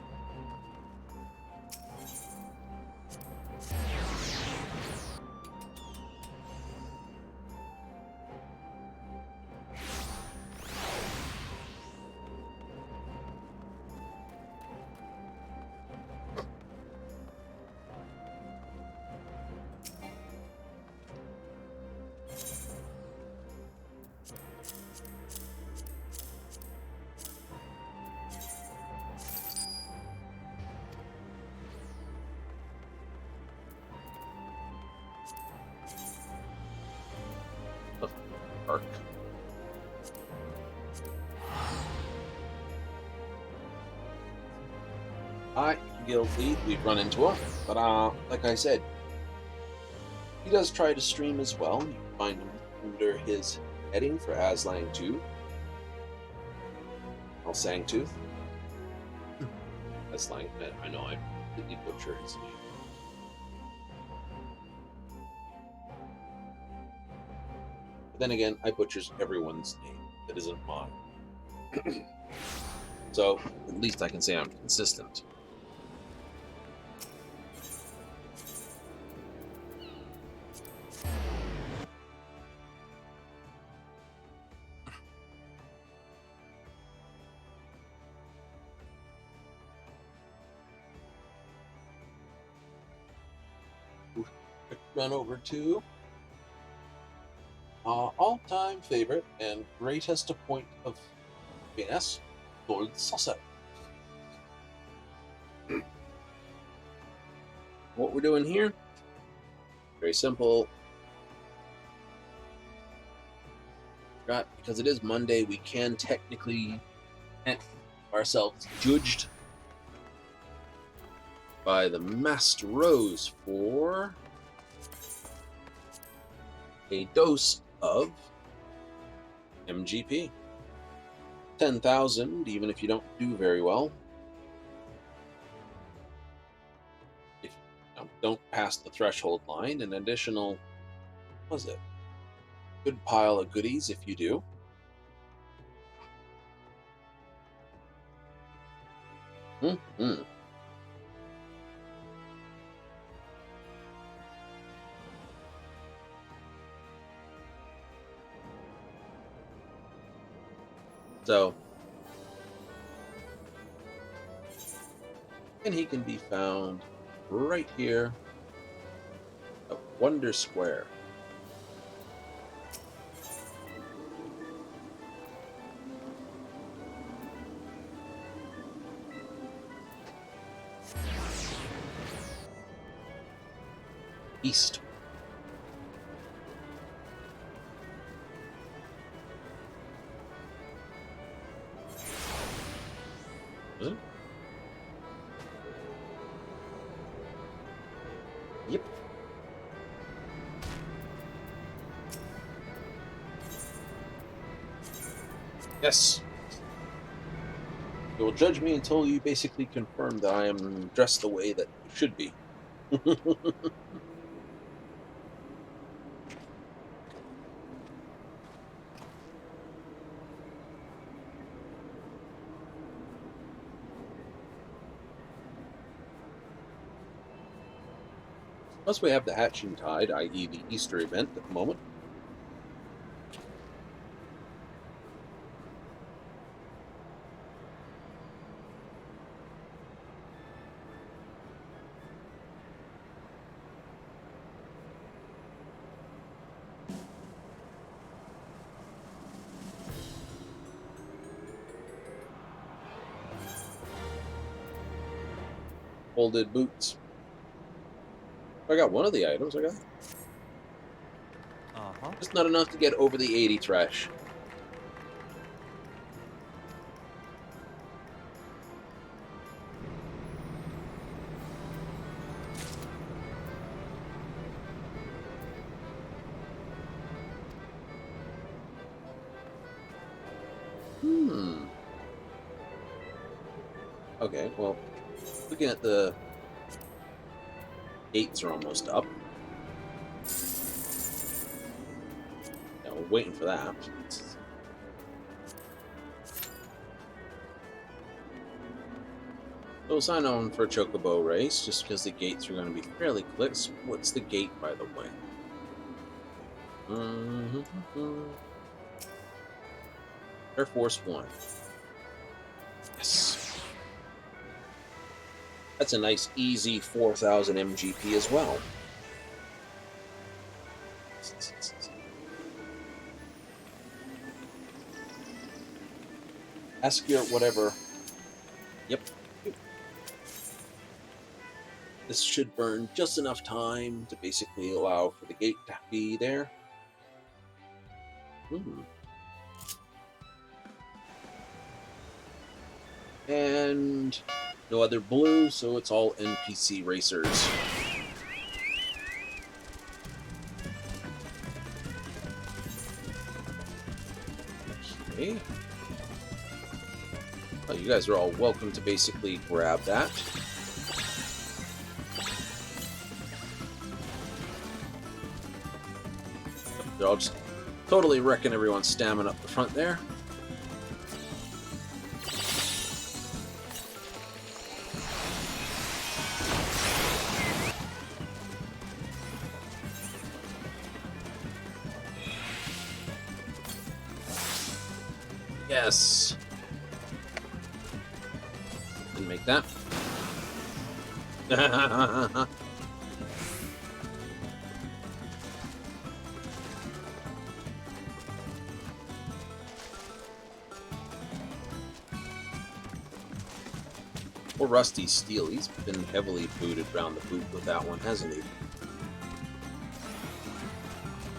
Arc. Hi, guild lead. We've run into him, but like I said, he does try to stream as well. You can find him under his heading for Aslang 2. Sangtooth. Aslang. I know I completely butchered his name. But then again, I butchers everyone's name that isn't mine. So at least I can say I'm consistent. Run over to all-time favorite and greatest point of happiness, Lord Sussex. What we're doing here, very simple. Because it is Monday, we can technically get ourselves judged by the Master Rose for a dose of MGP. 10,000, even if you don't do very well. If you don't pass the threshold line, an additional, what was it? Good pile of goodies if you do. So, and he can be found right here at Wonder Square. East. Was it? Yep. Yes. You will judge me until you basically confirm that I am dressed the way that you should be. Plus, we have the Hatching Tide, i.e. the Easter event at the moment. Folded boots. I got one of the items. I got just not enough to get over the 80 thresh. Okay, well, looking at the gates are almost up. Yeah, we're waiting for that. So sign on for a Chocobo race, just because the gates are going to be fairly quick. What's the gate, by the way? Air Force One. Yes. That's a nice, easy 4,000 MGP as well. Ask your whatever. Yep. This should burn just enough time to basically allow for the gate to be there. And no other blue, so it's all NPC racers. Okay. Well, you guys are all welcome to basically grab that. They're all just totally wrecking everyone's stamina up the front there. Yes. Didn't make that. Poor Rusty Steel, he's been heavily booted around the boot with that one, hasn't he?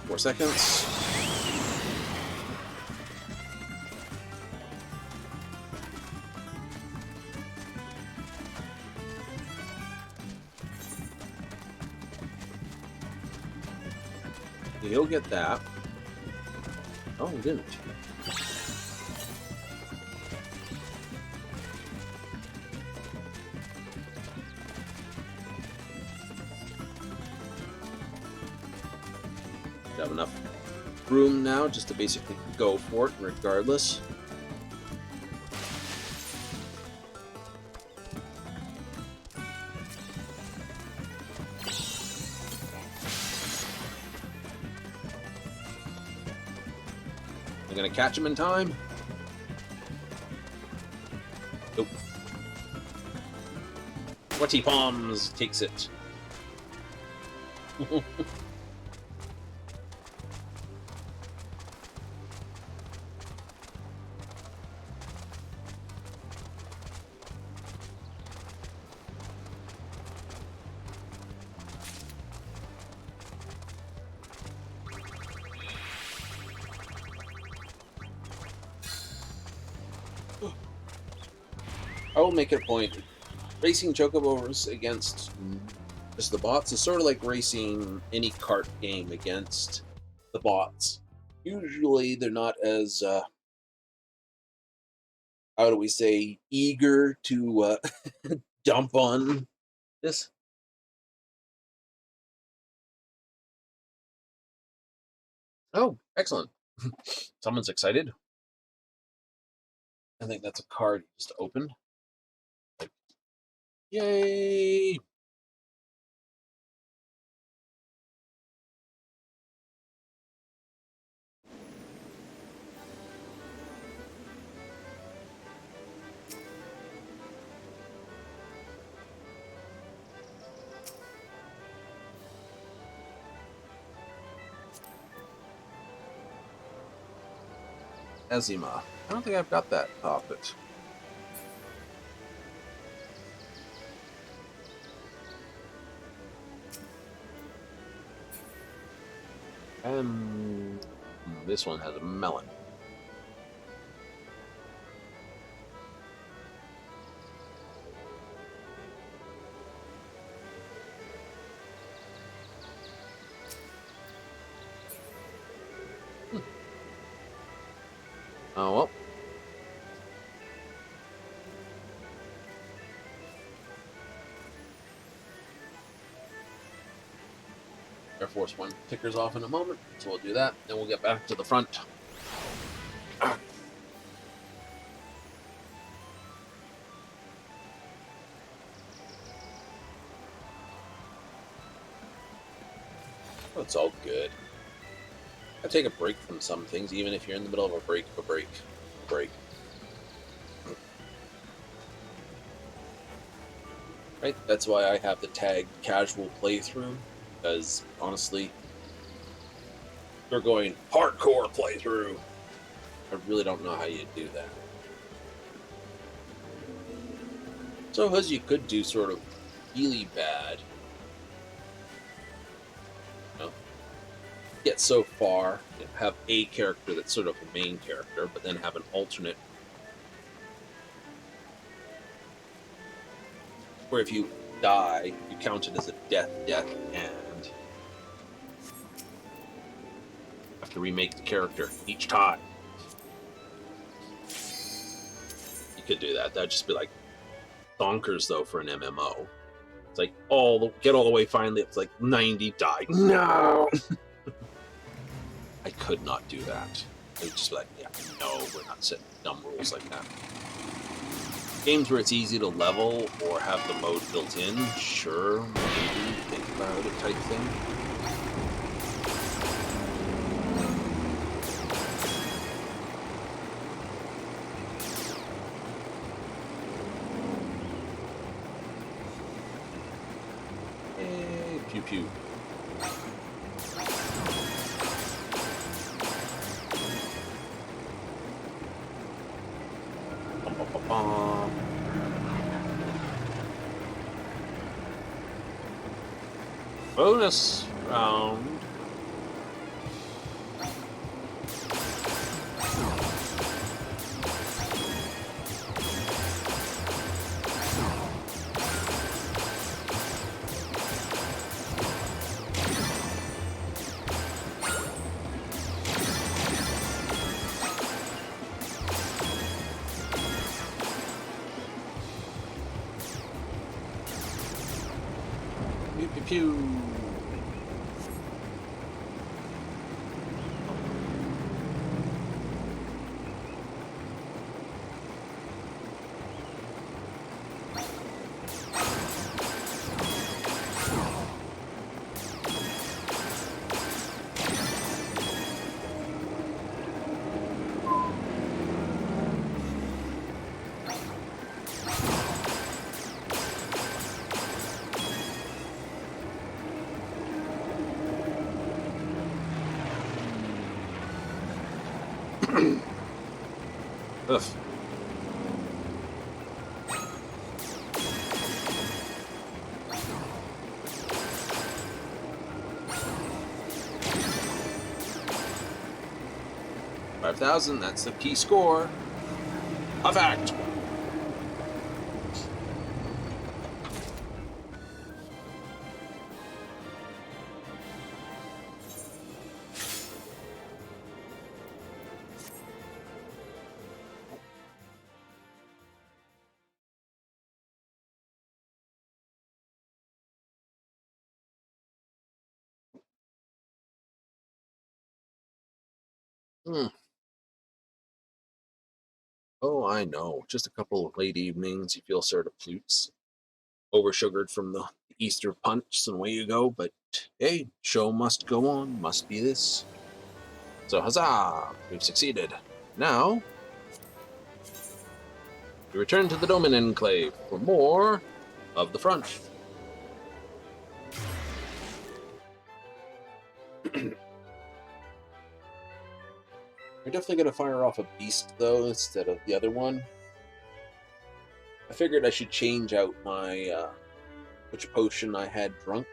4 seconds. He'll get that. Oh, he didn't. Have enough room now just to basically go for it regardless. I'm gonna catch him in time. Sweaty Palms takes it. I will make it a point. Racing chocobos against just the bots is sort of like racing any kart game against the bots. Usually they're not as, how do we say, eager to dump on this. Oh, excellent. Someone's excited. I think that's a card just opened. Like, yay! Azima. I don't think I've got that outfit. This one has a melon. Oh, well. Air Force One tickers off in a moment, so we'll do that. Then we'll get back to the front. Oh, it's all good. I take a break from some things, even if you're in the middle of a break. Right? That's why I have the tag casual playthrough, because honestly, they're going hardcore playthrough. I really don't know how you do that. So as you could do sort of really bad, you know, get so far, you know, have a character that's sort of a main character, but then have an alternate where if you die, you count it as a death, and have to remake the character each time. You could do that. That'd just be like bonkers, though, for an MMO. It's like get all the way finally. It's like 90 die. No, I could not do that. I would just be like, yeah, no, we're not setting dumb rules like that. Games where it's easy to level or have the mode built in, sure, maybe think about it type thing. Hey, pew pew. Bonus round. Pew pew pew. Ugh. $5,000, that's the key score. A fact. Hmm. Oh, I know. Just a couple of late evenings, you feel sort of plutes, oversugared from the Easter punch, and away you go. But hey, show must go on. Must be this. So huzzah! We've succeeded. Now we return to the Domin Enclave for more of the front. We're definitely going to fire off a beast, though, instead of the other one. I figured I should change out my which potion I had drunk.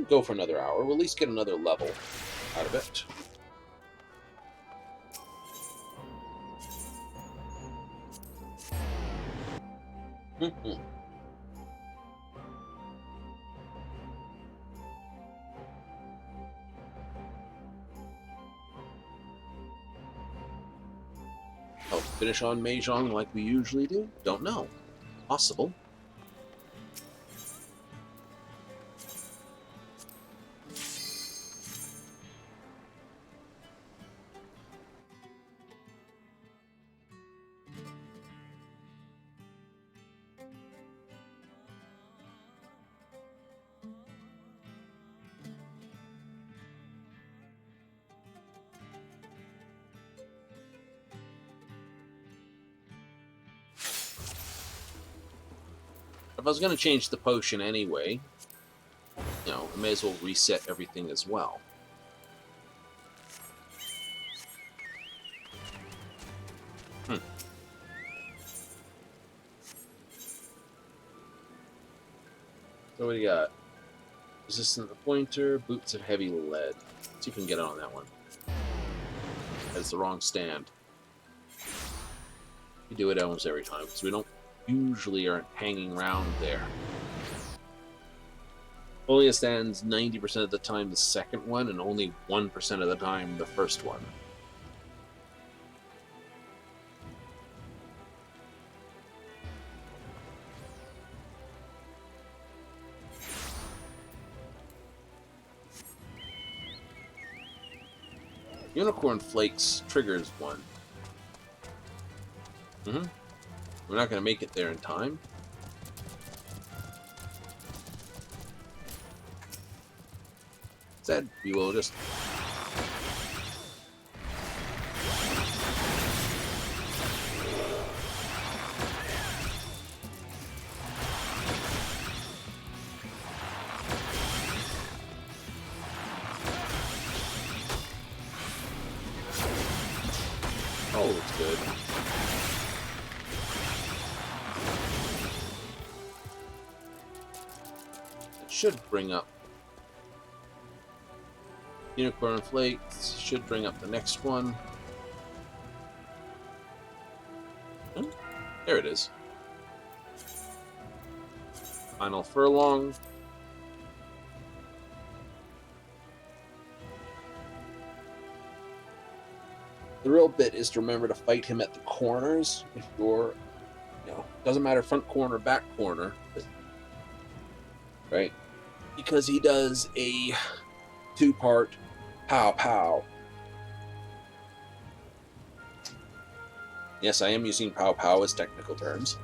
Go for another hour. We'll at least get another level out of it. I'll finish on Mahjong like we usually do? Don't know. Possible. If I was going to change the potion anyway, I may as well reset everything as well. So what do you got? Resistant to pointer, boots of heavy lead. Let's see if we can get on that one. That's the wrong stand. We do it almost every time, because we don't usually aren't hanging around there. Only stands 90% of the time the second one, and only 1% of the time the first one. Unicorn Flakes triggers one. We're not going to make it there in time. Instead, we will just... Oh, it's good. It should bring up Unicorn Flakes, should bring up the next one. Oh, there it is. Final Furlong. The real bit is to remember to fight him at the corners. If you're, doesn't matter front corner, back corner, right? Because he does a two-part pow pow. Yes, I am using pow pow as technical terms.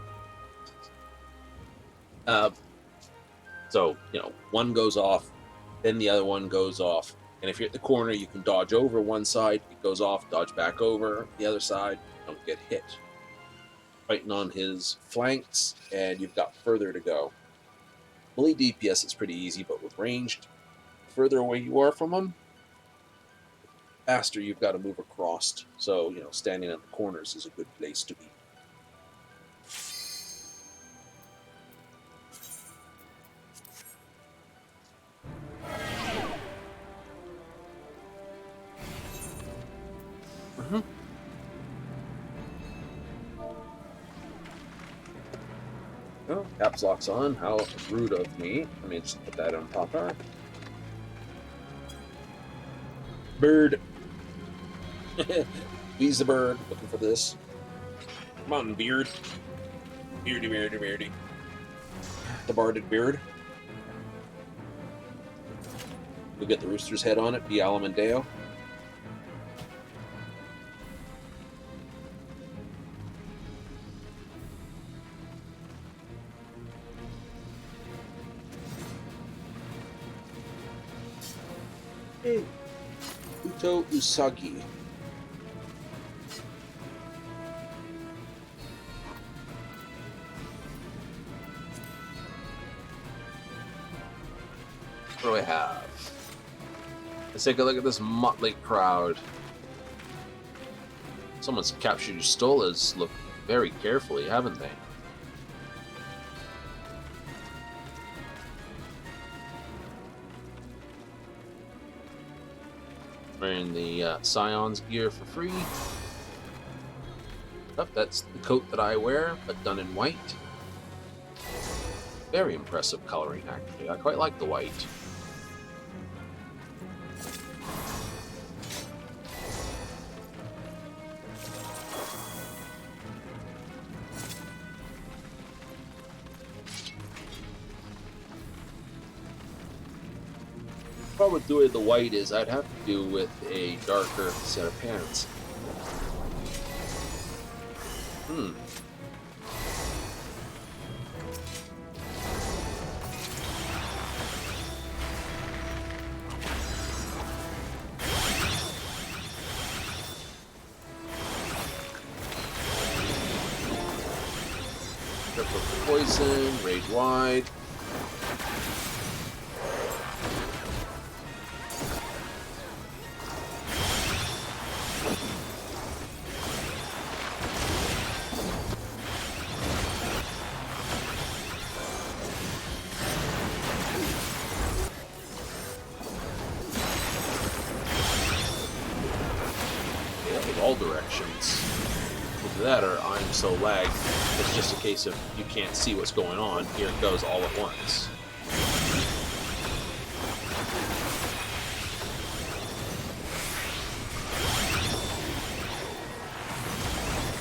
So, one goes off, then the other one goes off. And if you're at the corner, you can dodge over one side, it goes off, dodge back over the other side, don't get hit. Fighting on his flanks, and you've got further to go. Melee DPS is pretty easy, but with ranged, further away you are from them, the faster you've got to move across. So, you know, standing at the corners is a good place to be. Oh, caps lock's on. How rude of me. Let me just put that on top there. Bird. He's the bird. Looking for this. Come on, beard. Beardy, beardy, beardy. The barded beard. We'll get the rooster's head on it. Be Alamandeo. Hey. Uto Usagi. What do I have? Let's take a look at this motley crowd. Someone's captured your stolas. Look very carefully, haven't they? Wearing the Scion's gear for free. Oh, that's the coat that I wear, but done in white. Very impressive coloring, actually. I quite like the white. Problem with doing the white is I'd have to do with a darker set of pants. Triple poison, rage wide. All directions. Either that or I'm so lagged, it's just a case of you can't see what's going on. Here it goes all at once.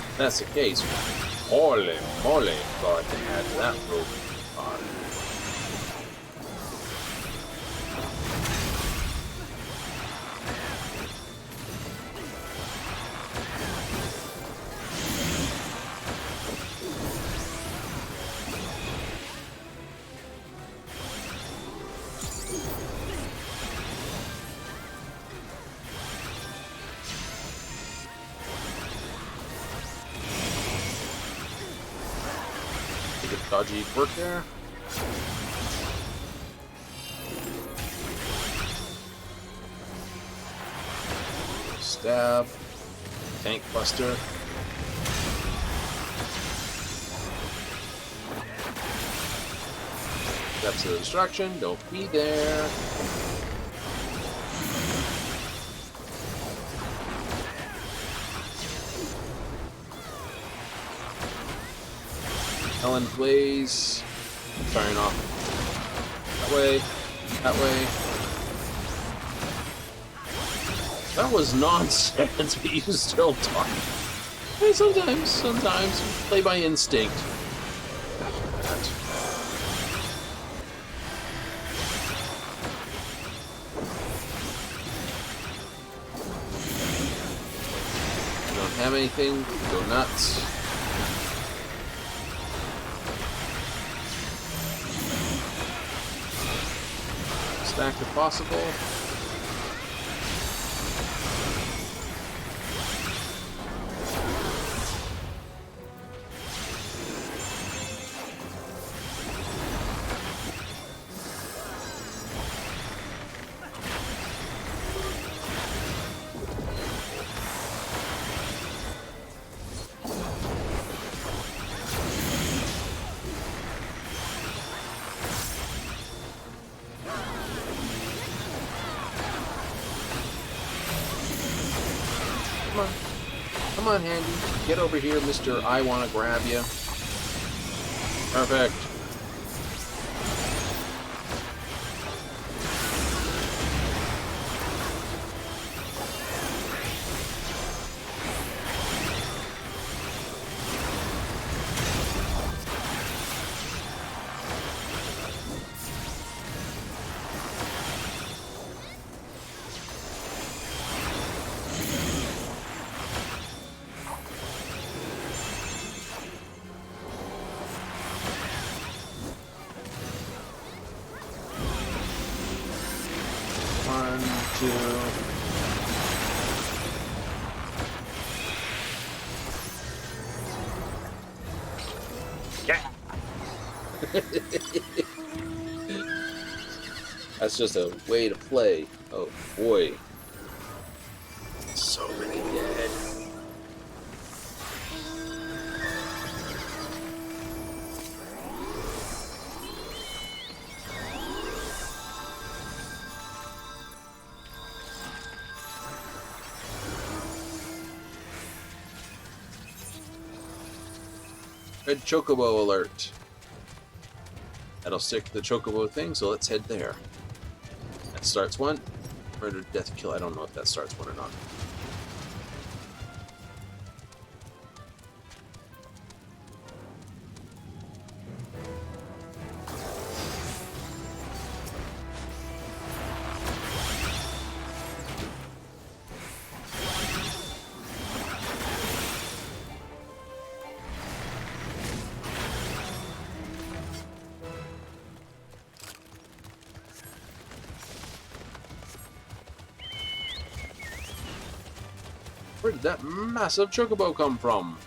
If that's the case, holy moly, God, they had that rope on. Dodgy work there. Stab. Tank buster. Steps of destruction. Don't be there. Helen Blaze, firing off that way, that way. That was nonsense, but you still talk. Hey, sometimes play by instinct. You don't have anything, go nuts. Stack if possible. on. Come on, Handy. Get over here, Mr. I want to grab you. Perfect. That's just a way to play. Oh boy. So many dead. Red Chocobo alert. That'll stick to the Chocobo thing, so let's head there. That starts one. Murder, death, kill. I don't know if that starts one or not. Where did that massive chocobo come from?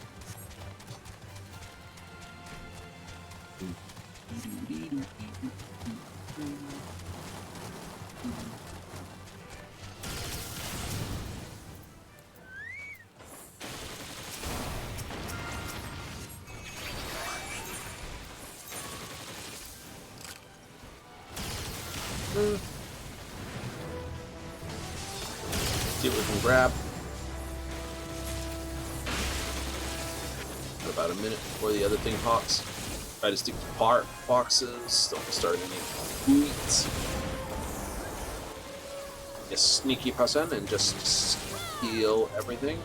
See what we can grab. About a minute before the other thing pops. Try to stick to boxes. Don't start any weeds. A sneaky person and just steal everything.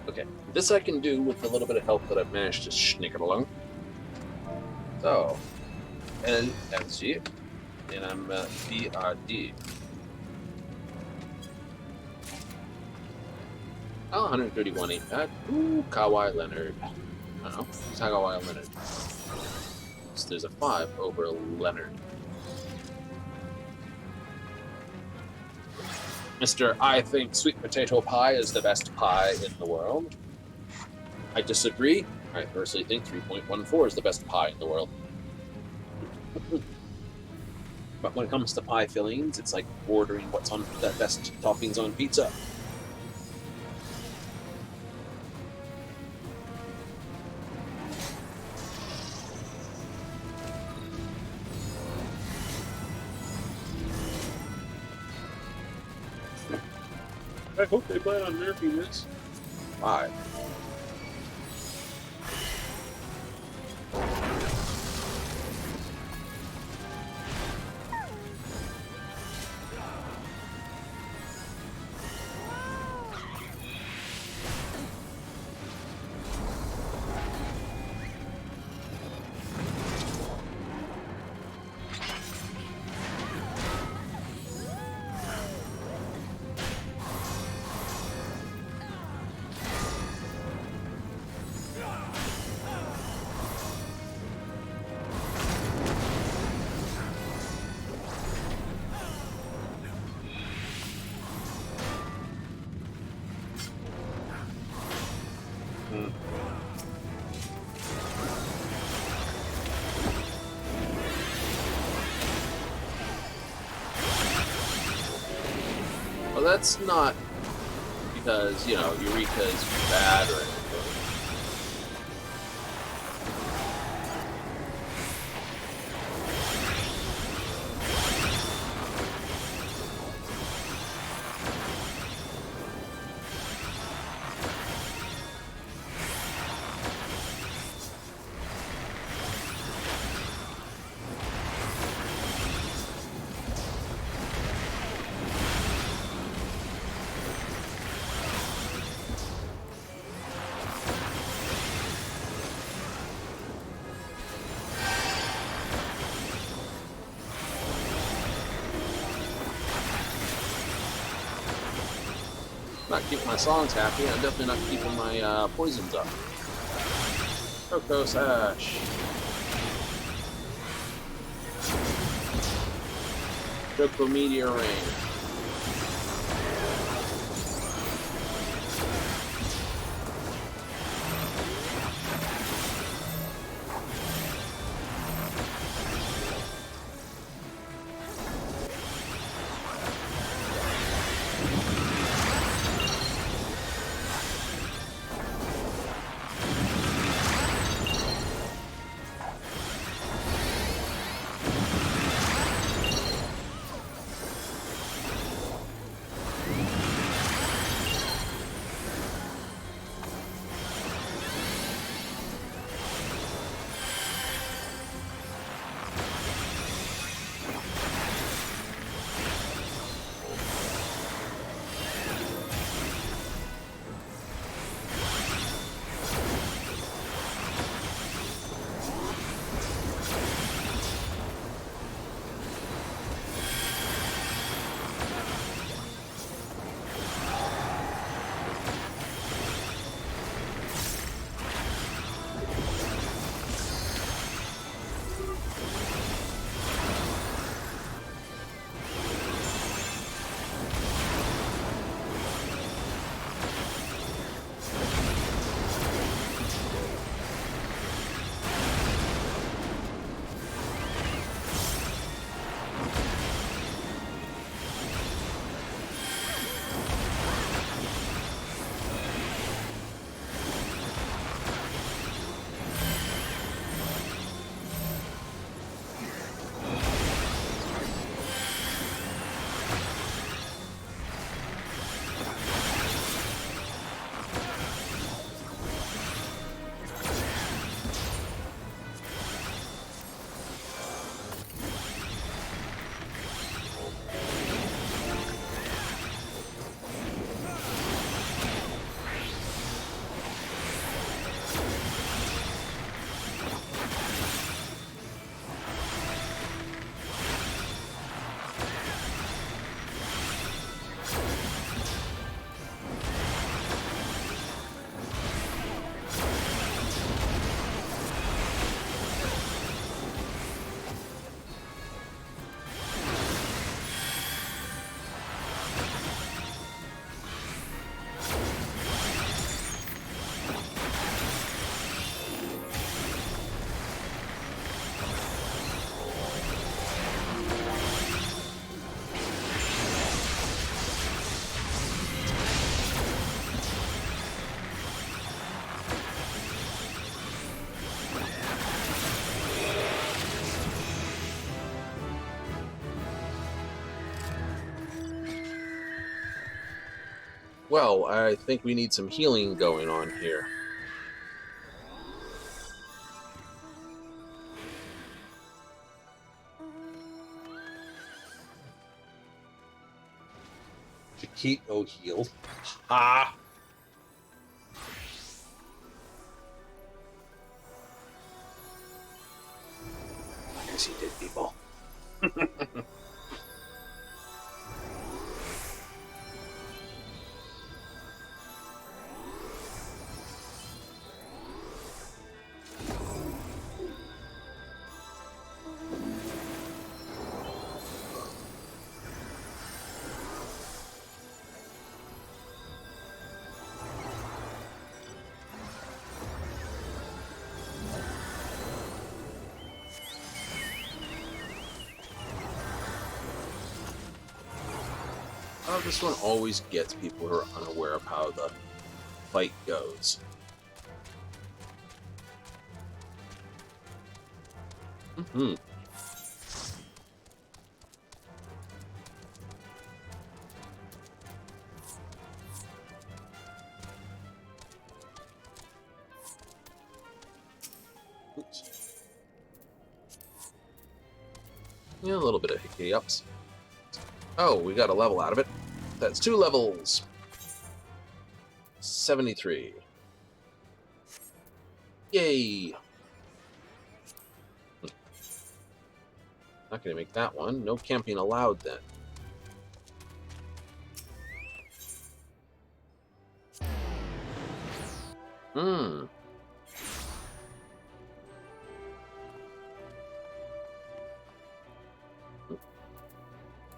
Okay, this I can do with a little bit of help that I've managed to sneak along. So, LNG, and I'm BRD. Oh, 131 ain't bad. Ooh, Kawhi Leonard. I don't know, who's Kawhi Leonard? So there's a 5 over Leonard. Mr. I think sweet potato pie is the best pie in the world. I disagree. I personally think 3.14 is the best pie in the world. But when it comes to pie fillings, it's like ordering what's on the best toppings on pizza. I hope they plan on nerfing this. Why? Well, that's not because, you know, Eureka's bad or anything. Not keeping my songs happy. I'm definitely not keeping my poisons up. Coco Sash. Choco Meteor Rain. Well, I think we need some healing going on here. Chiquito healed. Ha! I guess he did, people. this one always gets people who are unaware of how the fight goes. Mm-hmm. Oops. Yeah, a little bit of hickey ups. Oh, we got a level out of it. That's 2 levels. 73. Yay! Not gonna make that one. No camping allowed then. Hmm.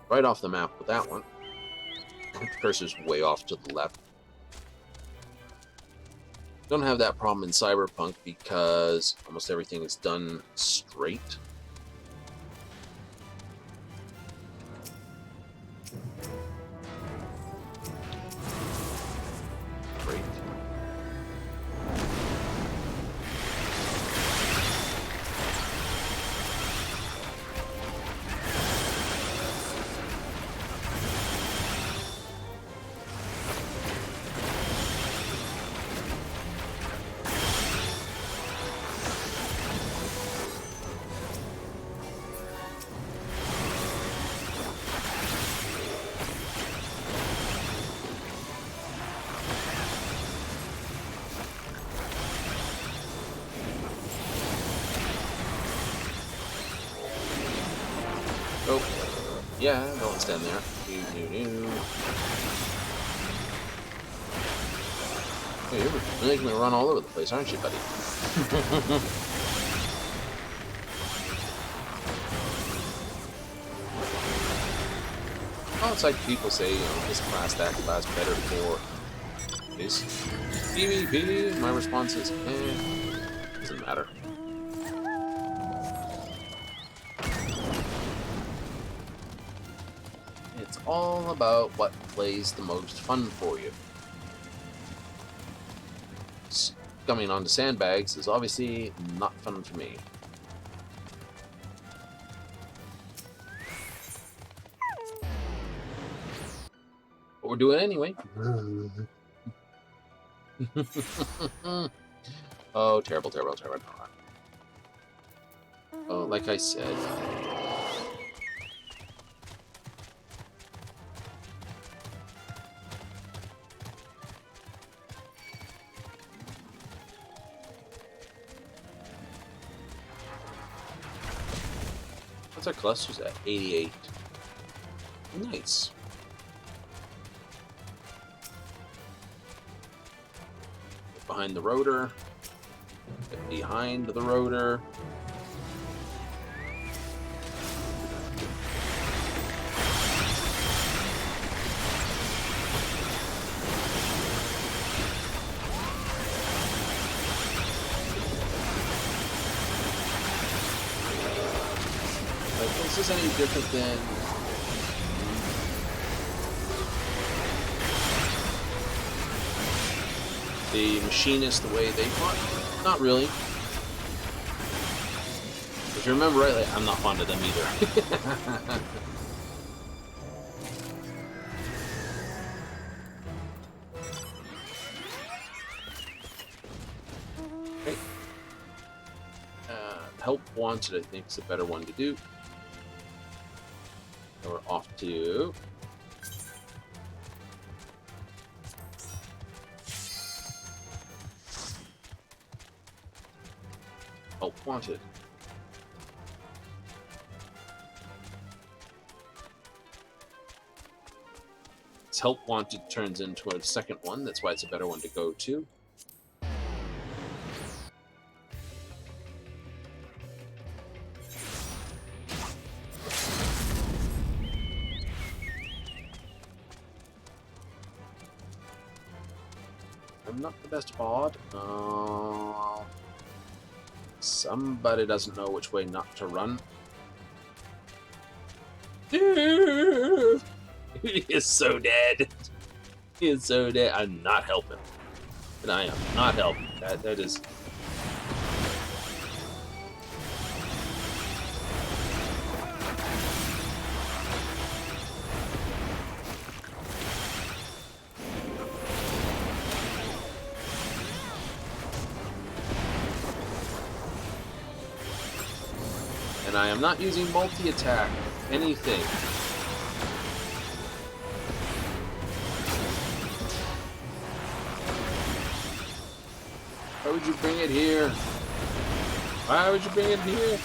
Right off the map with that one. The cursor's way off to the left. Don't have that problem in Cyberpunk because almost everything is done straight. Great. Oh, yeah, don't stand there. Hey, you're making me run all over the place, aren't you, buddy? Well, it's like people say, you know, this class, that class, better for this PvP. My response is, doesn't matter. It's all about what plays the most fun for you. Coming onto sandbags is obviously not fun for me. But we're doing it anyway. Oh, terrible, terrible, terrible. Oh, like I said. What's our clusters at? 88. Nice. Get behind the rotor. Get behind the rotor. Is this any different than the machinist, the way they fought? Not really. If you remember rightly, I'm not fond of them either. Okay. Help wanted, I think, is a better one to do. So we're off to help wanted. This help wanted turns into a second one. That's why it's a better one to go to. I'm not the best pod. Somebody doesn't know which way not to run. He is so dead. He is so dead. I'm not helping. And I am not helping. That is... And I am not using multi-attack. Anything. Why would you bring it here? Why would you bring it here?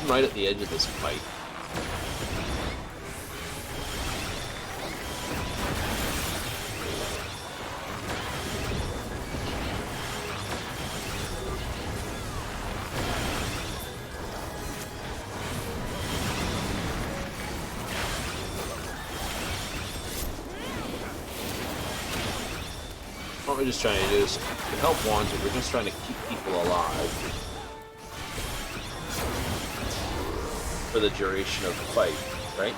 Right at the edge of this fight. What we're just trying to do is to help Wanted, we're just trying to keep people alive for the duration of the fight, right?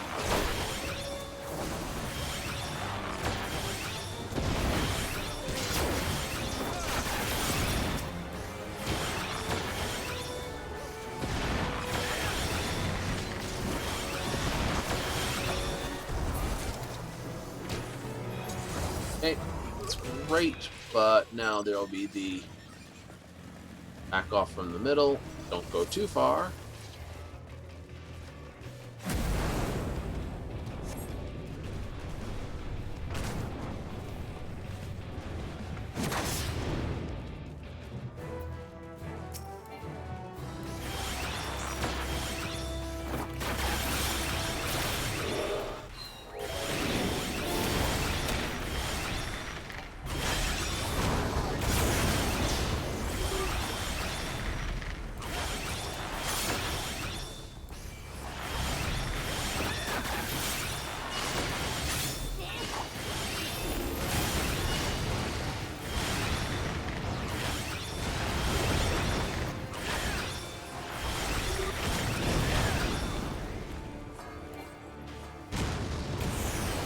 Okay, that's great, but now there'll be the back off from the middle. Don't go too far.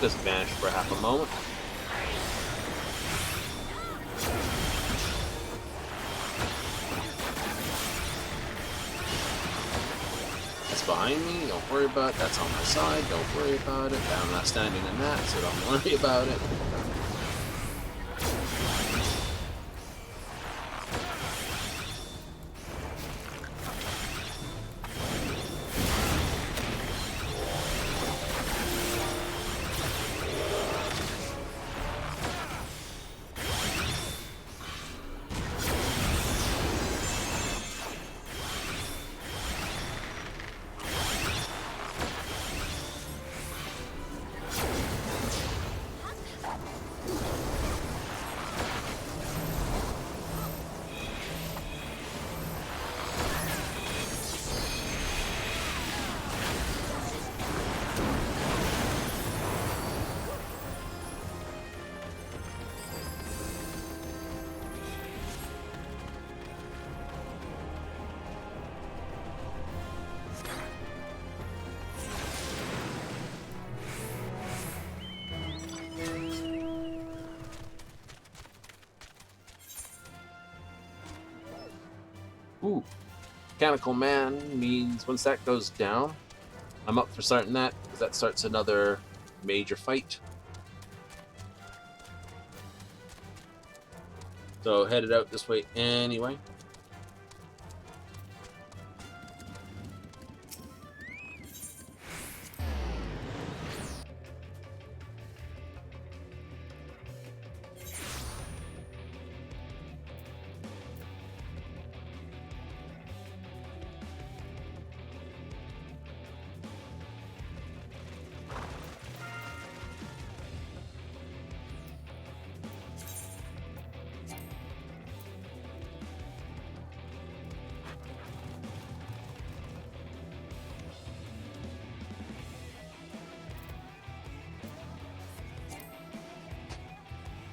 Just vanish for half a moment. That's behind me, don't worry about it. That's on my side, don't worry about it. I'm not standing in that, so don't worry about it. Ooh. Mechanical Man means once that goes down, I'm up for starting that, because that starts another major fight. So headed out this way anyway.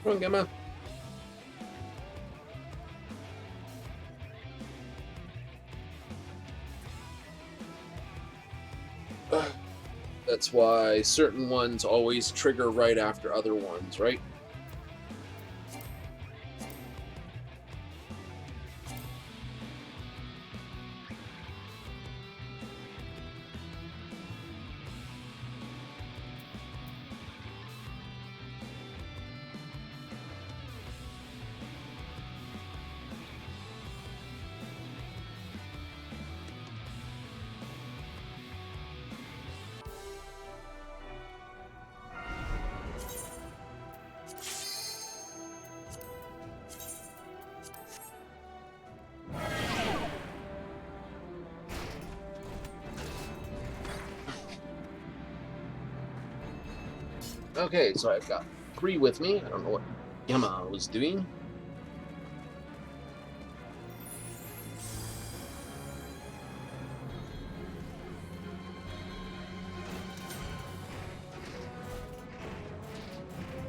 Come on, Gemma. That's why certain ones always trigger right after other ones, right? Okay, so I've got 3 with me. I don't know what Gemma was doing.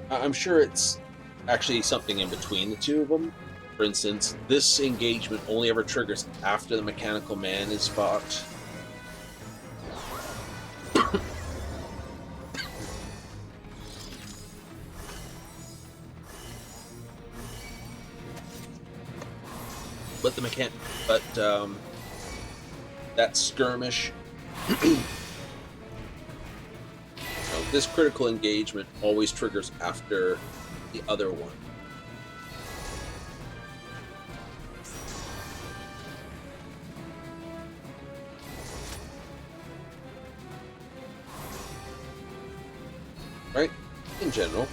I'm sure it's actually something in between the two of them. For instance, this engagement only ever triggers after the mechanical man is fought. But that skirmish, this critical engagement always triggers after the other one. Right? In general.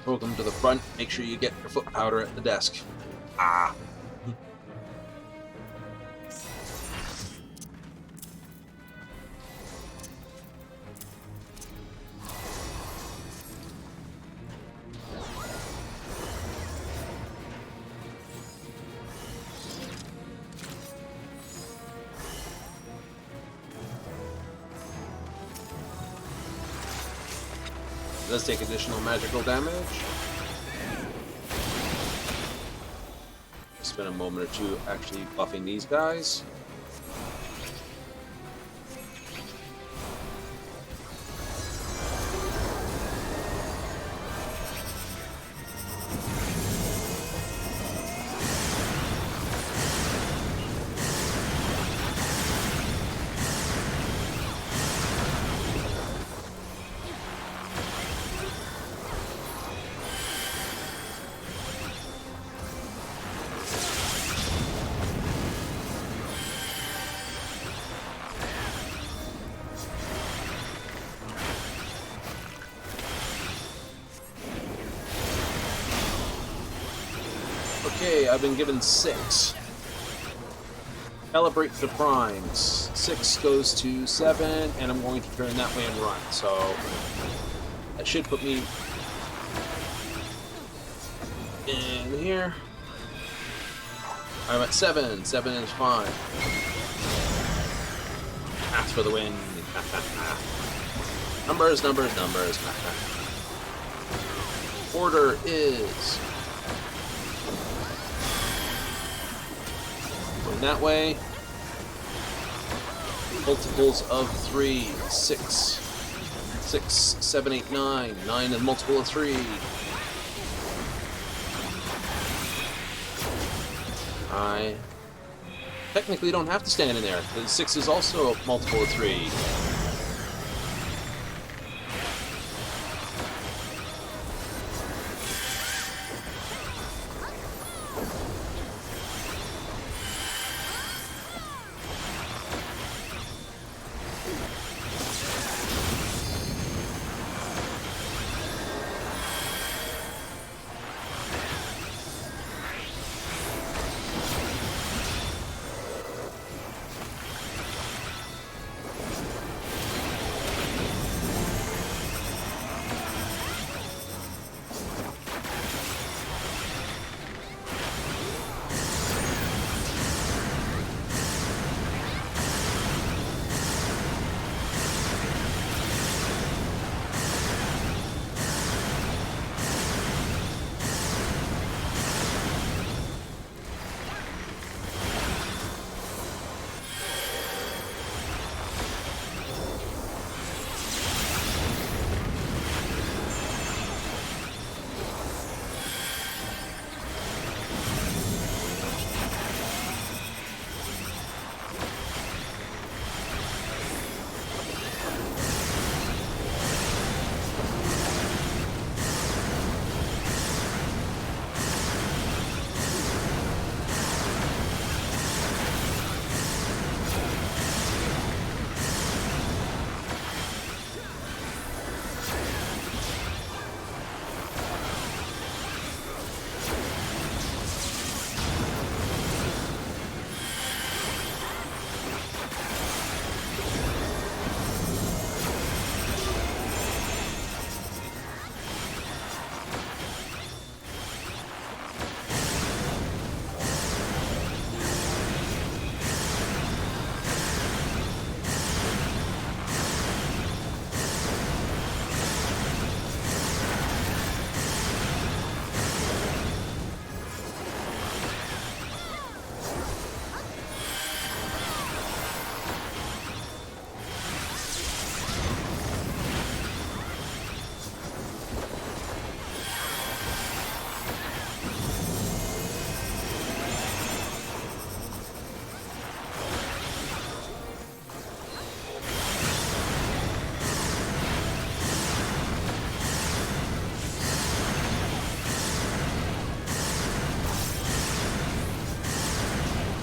Welcome to the front. Make sure you get your foot powder at the desk. Ah. It does take additional magical damage. Spend a moment or two actually buffing these guys. Okay, I've been given 6. Calibrate the primes. 6 goes to 7, and I'm going to turn that way and run. So that should put me in here. I'm at 7. 7 is fine. Ask for the win. Numbers, numbers, numbers. Order is going that way. Multiples of 3. 6. 6, 7, 8, 9. 9 is multiple of 3. I technically don't have to stand in there, because 6 is also a multiple of 3.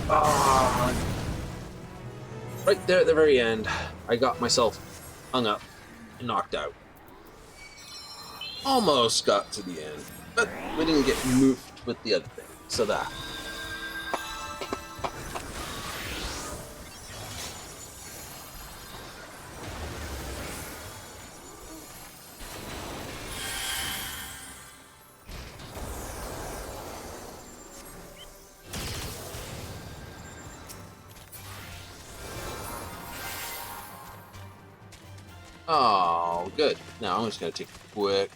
Ah, right there at the very end, I got myself hung up and knocked out. Almost got to the end, but we didn't get moved with the other thing, so that. Oh, good. Now I'm just going to take a quick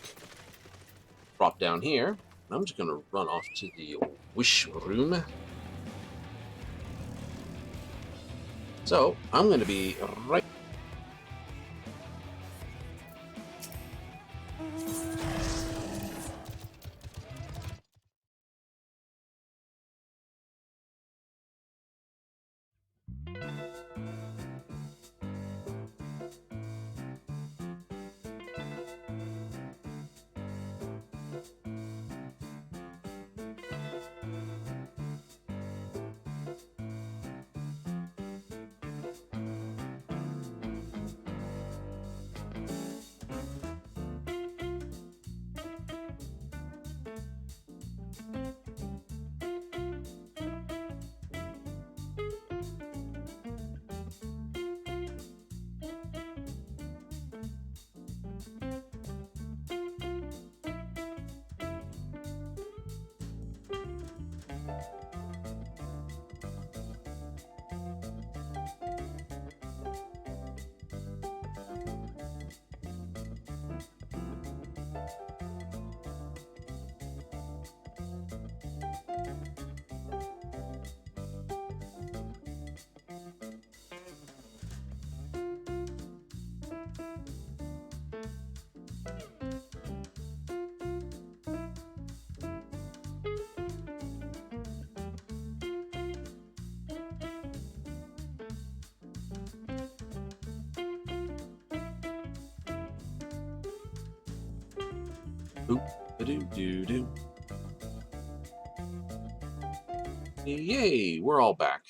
drop down here. I'm just going to run off to the wish room. So I'm going to be right. Oop-a-doo-doo-doo. Yay, we're all back.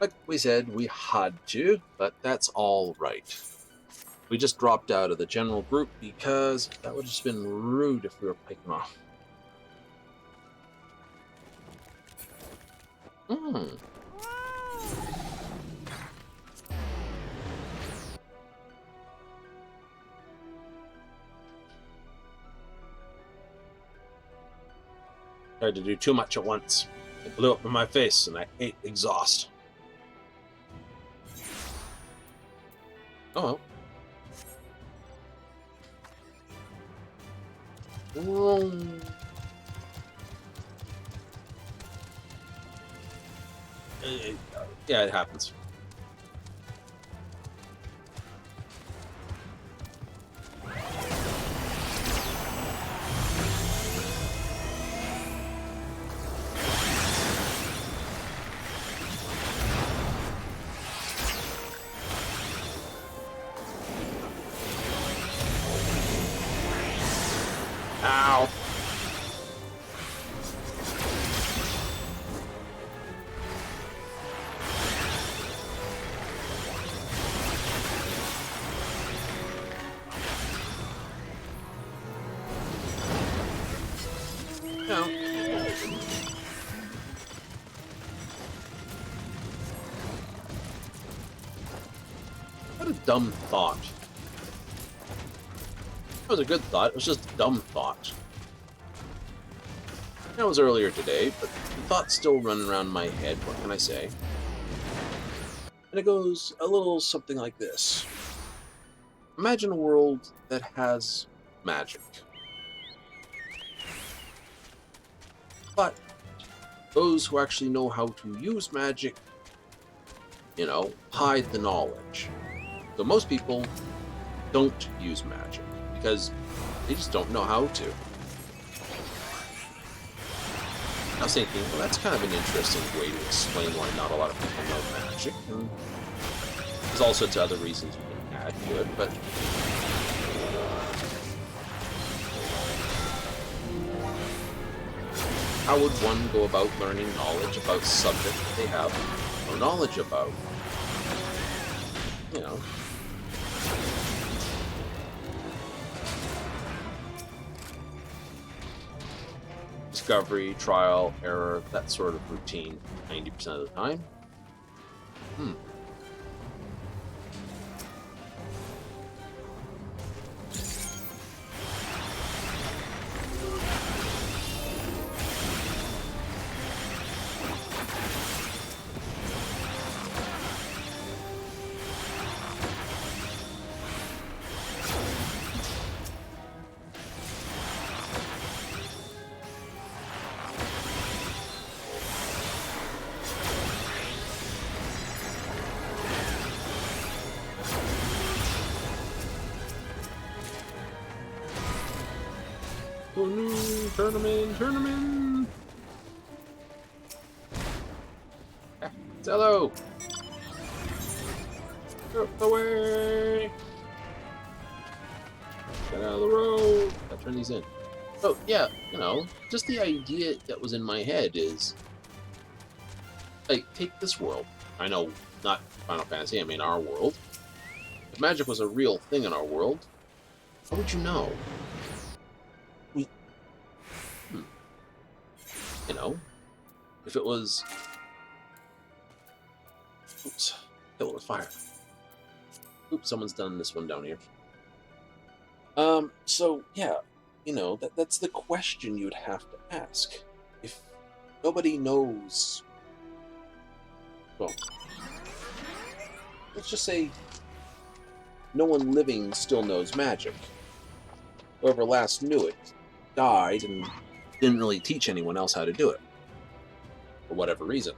Like we said, we had to, but that's all right. We just dropped out of the general group because that would have just been rude if we were picking off. Tried to do too much at once. It blew up in my face and I ate exhaust. Oh well. Yeah, it happens. Ow. No. What a dumb thought. It was a good thought, it was just a dumb thought. That was earlier today, but the thought's still running around my head, what can I say? And it goes a little something like this. Imagine a world that has magic. But those who actually know how to use magic, hide the knowledge. So most people don't use magic because they just don't know how to. I was thinking, well, that's kind of an interesting way to explain why not a lot of people know magic. And there's all sorts of other reasons you can add to it, but how would one go about learning knowledge about subject that they have no knowledge about? You know. Discovery, trial, error, that sort of routine 90% of the time. Oh no, tournament! Zello! Get away! Get out of the road! Gotta turn these in. So, yeah, you know, just the idea that was in my head is, like, take this world. I know, not Final Fantasy, I mean our world. If magic was a real thing in our world, how would you know? You know, if it was... Oops, kill it with fire. Oops, someone's done this one down here. So, yeah, you know, that's the question you'd have to ask. If nobody knows... Well, let's just say no one living still knows magic. Whoever last knew it died and didn't really teach anyone else how to do it. For whatever reason.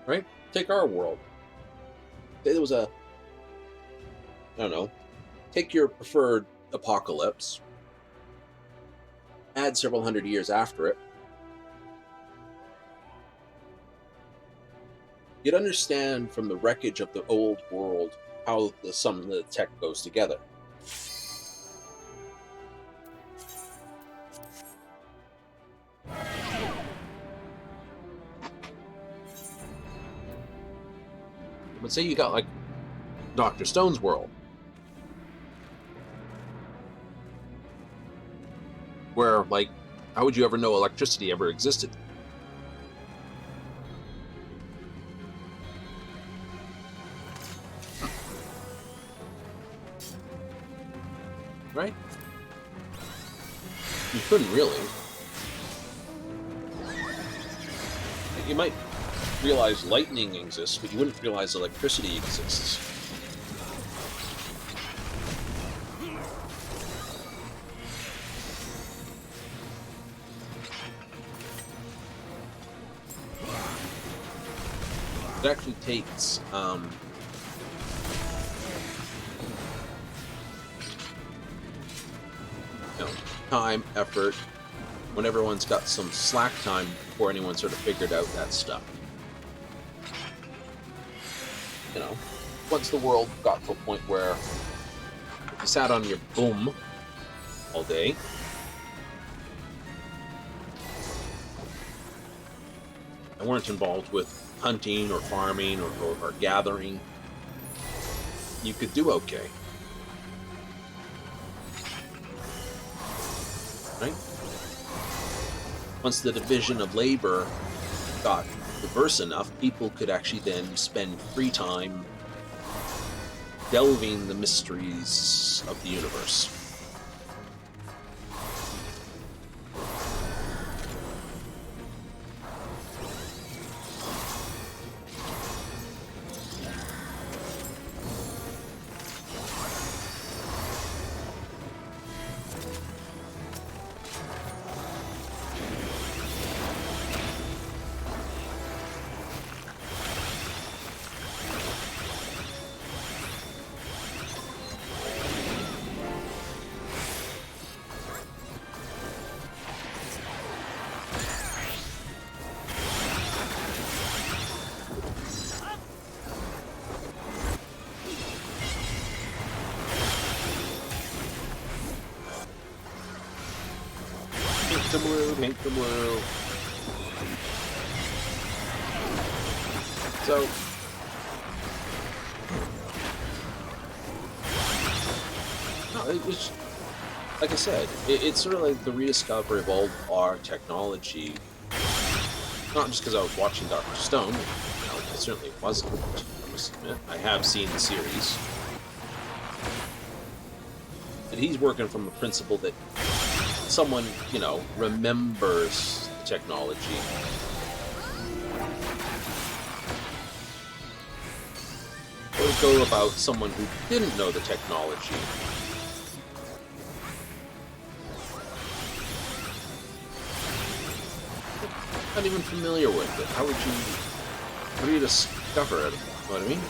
Right? Take our world. Say there was a... I don't know. Take your preferred apocalypse. Add several hundred years after it. You'd understand from the wreckage of the old world how some of the tech goes together. But say you got, like, Dr. Stone's world, where, like, how would you ever know electricity ever existed? Right? You couldn't really. You might realize lightning exists, but you wouldn't realize electricity exists. It actually takes time, effort, when everyone's got some slack time before anyone sort of figured out that stuff. You know, once the world got to a point where you sat on your boom all day, and weren't involved with hunting or farming or gathering, you could do okay. Right? Once the division of labor got diverse enough, people could actually then spend free time delving the mysteries of the universe. the blue, pink the blue. So, no, it's like I said, it's sort of like the rediscovery of all our technology. Not just because I was watching Dr. Stone, I certainly wasn't, I must admit. I have seen the series. And he's working from the principle that someone, remembers the technology. What would go about someone who didn't know the technology? Not even familiar with it. How do you discover it? You know what I mean?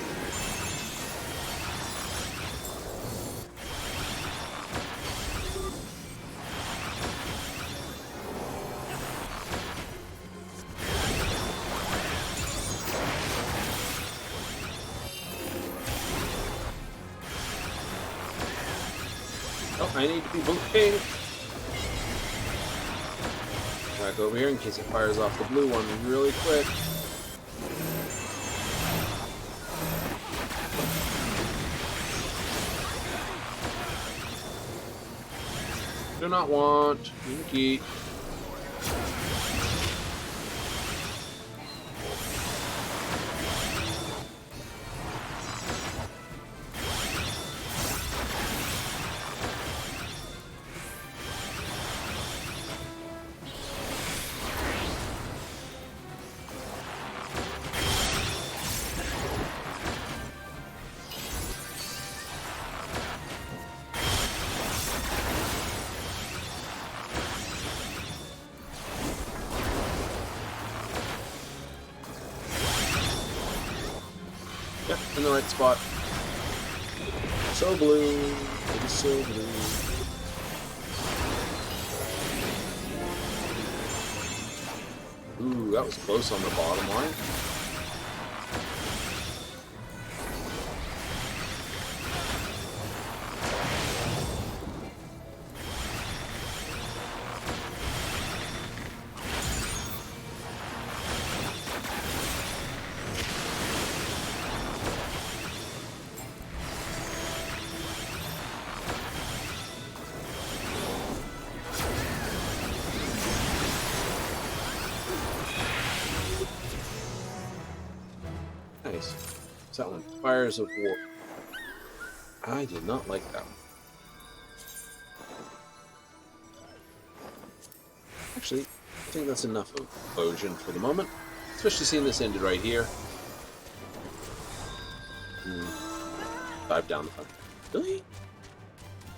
Oh, I need to be blue pink. Back over here in case it fires off the blue one really quick. Do not want pinky. Yep, in the right spot. So blue. It is so blue. Ooh, that was close on the bottom line. Nice. That one. Fires of War. I did not like that one. Actually, I think that's enough of Bozjan for the moment. Especially seeing this ended right here. 5 down the front. Really?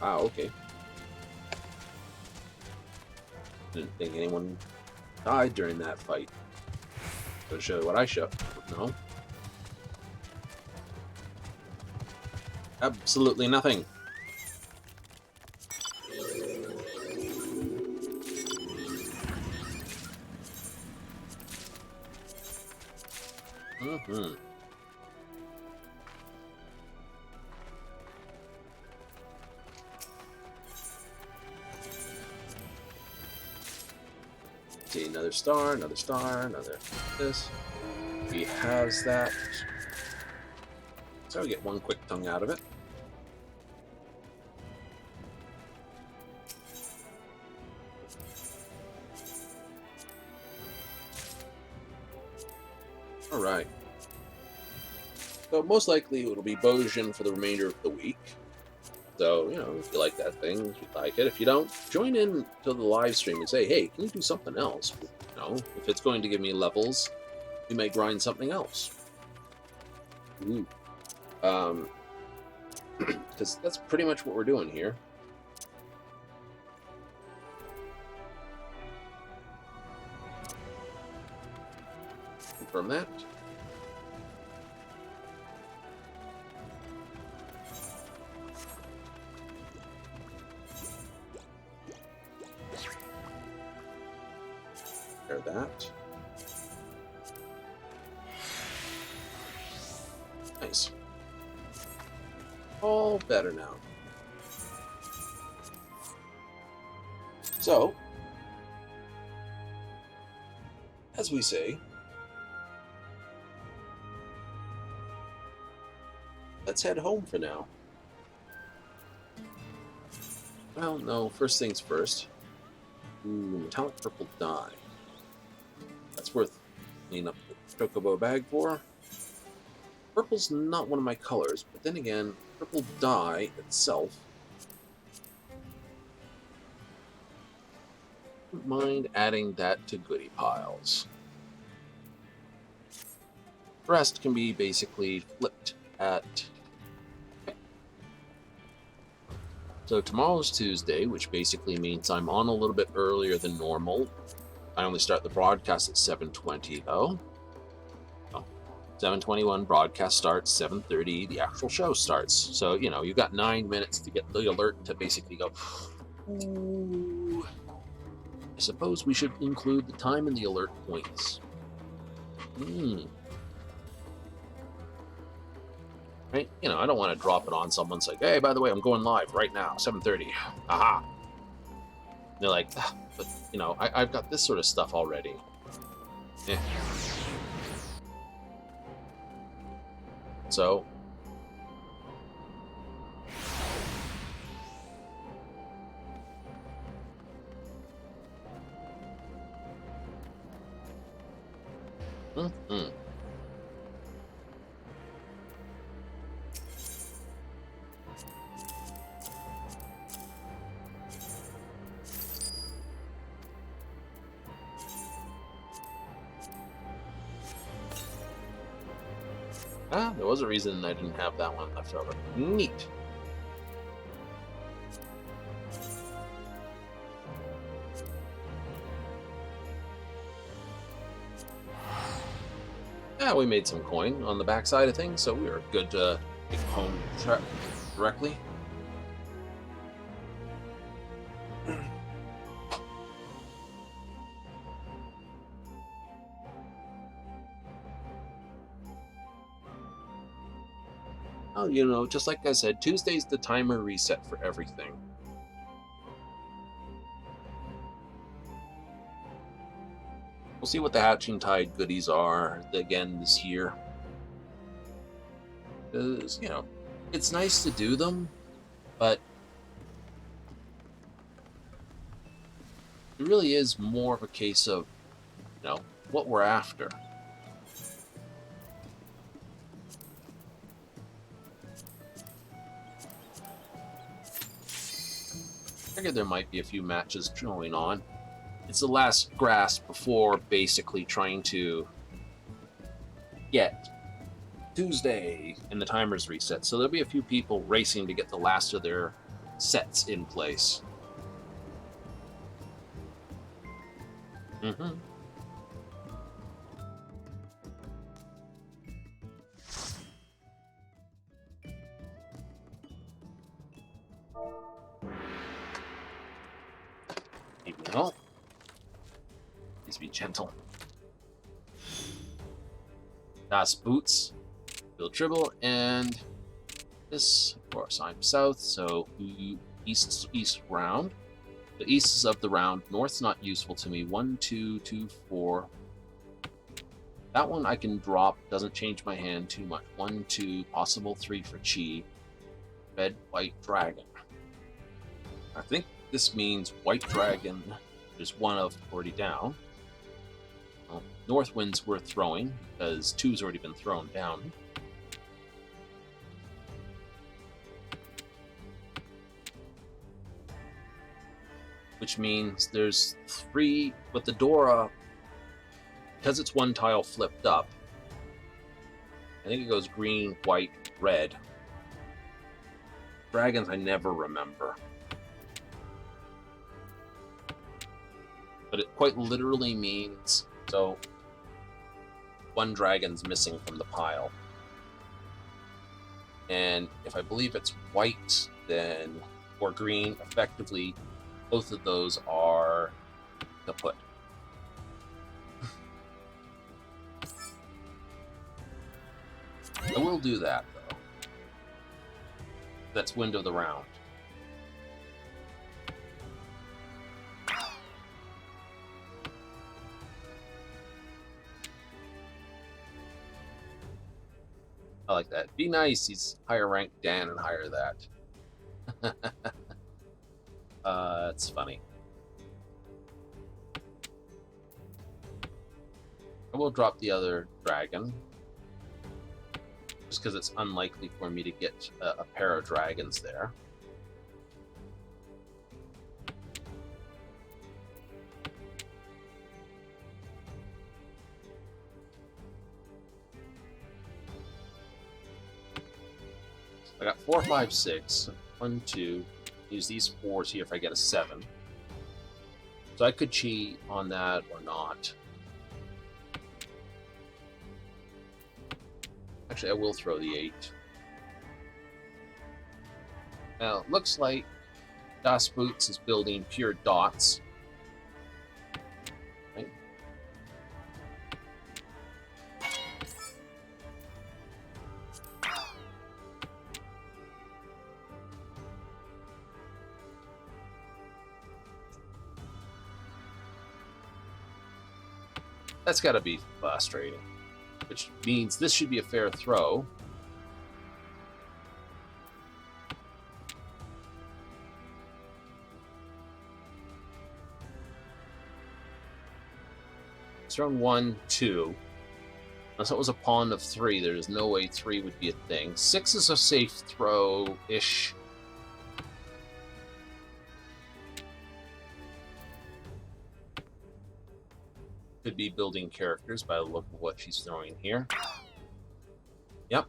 Wow, okay. Didn't think anyone died during that fight. Gotta show you what I showed. No. Absolutely nothing. Mm-hmm. See, another star, another this. He has that. So we get one quick tongue out of it. Alright. So most likely it'll be Bozjan for the remainder of the week. So, if you like that thing, if you like it. If you don't, join in to the live stream and say, hey, can you do something else? If it's going to give me levels, we may grind something else. Ooh. Because that's pretty much what we're doing here. Confirm that. That. Nice. All better now. So, as we say, let's head home for now. Well, no, first things first. Ooh, metallic purple dye. That's worth cleaning up the chocobo bag for. Purple's not one of my colors, but then again, purple dye itself. Wouldn't mind adding that to goodie piles. The rest can be basically flipped at. So tomorrow's Tuesday, which basically means I'm on a little bit earlier than normal. I only start the broadcast at 7:20 though. 7:21 broadcast starts, 7:30 the actual show starts. So, you know, you've got 9 minutes to get the alert to basically go, ooh, I suppose we should include the time in the alert points. Right? You know, I don't want to drop it on someone's like, hey, by the way, I'm going live right now, 7:30. Aha. And they're like, but, you know, I've got this sort of stuff already. Yeah. So, there was a reason I didn't have that one left over. Neat. Yeah, we made some coin on the backside of things, so we were good to take home directly. Oh, you know, just like I said, Tuesday's the timer reset for everything. We'll see what the Hatching Tide goodies are again this year. Because, you know, it's nice to do them, but it really is more of a case of, you know, what we're after. I figured there might be a few matches going on. It's the last grasp before basically trying to get Tuesday and the timers reset. So there'll be a few people racing to get the last of their sets in place. Mm-hmm. Well, please be gentle. Das Boots, Bill Tribble, and this, of course, I'm south, so east round. The east is of the round. North's not useful to me. 1, 2, 2, 4. That one I can drop. Doesn't change my hand too much. 1, 2, possible 3 for Chi. Red, white, dragon. I think this means white dragon. There's one of already down. Well, North wind's worth throwing because 2's already been thrown down. Which means there's 3 with the Dora, because it's one tile flipped up. I think it goes green, white, red. Dragons I never remember. But it quite literally means, so, one dragon's missing from the pile. And if I believe it's white, then, or green, effectively, both of those are kaput. I will do that, though. That's wind of the round. I like that. Be nice. He's higher rank Dan and higher that. It's funny. I will drop the other dragon. Just because it's unlikely for me to get a pair of dragons there. I got 4, 5, 6. 1, 2. Use these 4s here if I get a 7. So I could cheat on that or not. Actually, I will throw the 8. Now, it looks like Das Boots is building pure dots. Right? That's got to be frustrating. Which means this should be a fair throw. It's thrown 1, 2. Unless it was a pawn of 3, there's no way 3 would be a thing. 6 is a safe throw-ish. Could be building characters by the look of what she's throwing here. Yep.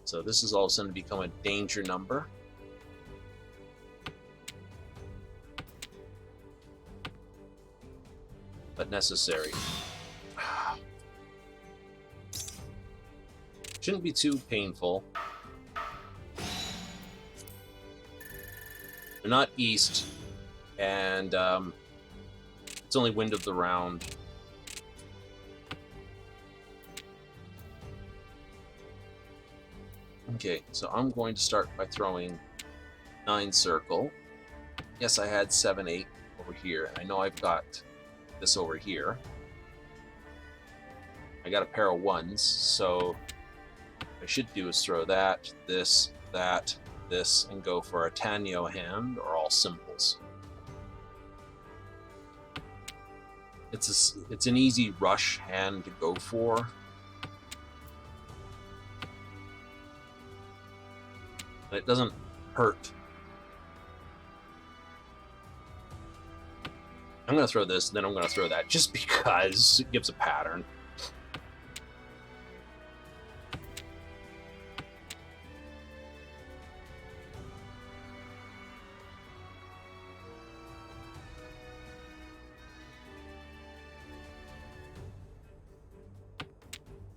So this is all of a sudden become a danger number. But necessary. Shouldn't be too painful. They're not east, and it's only wind of the round. Okay, so I'm going to start by throwing 9 circle. Yes, I had 7, 8 over here. I know I've got this over here. I got a pair of 1s, so what I should do is throw that, this, that, this, and go for a Tanyo hand or all simples. It's an easy rush hand to go for. And it doesn't hurt. I'm going to throw this, then I'm going to throw that, just because it gives a pattern.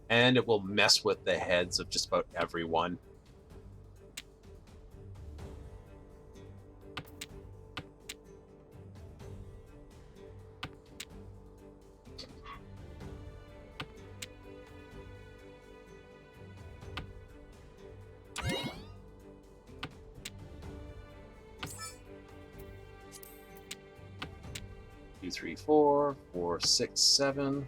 And it will mess with the heads of just about everyone. Two, 3, 4, 4, 6, 7.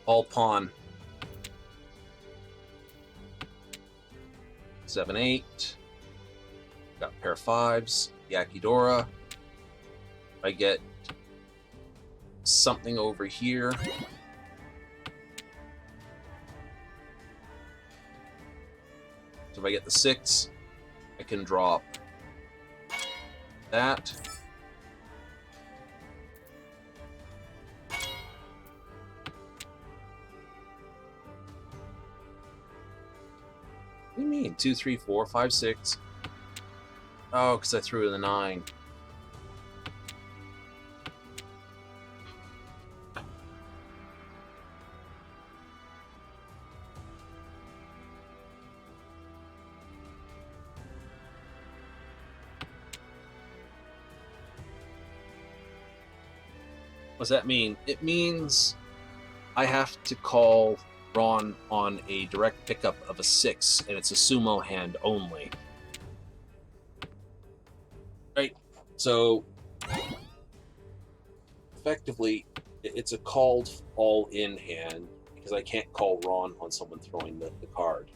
All pawn. 7, 8. Got a pair of 5s. Yakidora. If I get something over here. So if I get the 6, I can drop that. What do you mean? 2, 3, 4, 5, 6. Oh, because I threw the 9. What does that mean? It means I have to call Ron on a direct pickup of a 6, and it's a sumo hand only. Right, so effectively, it's a called all-in hand because I can't call Ron on someone throwing the card.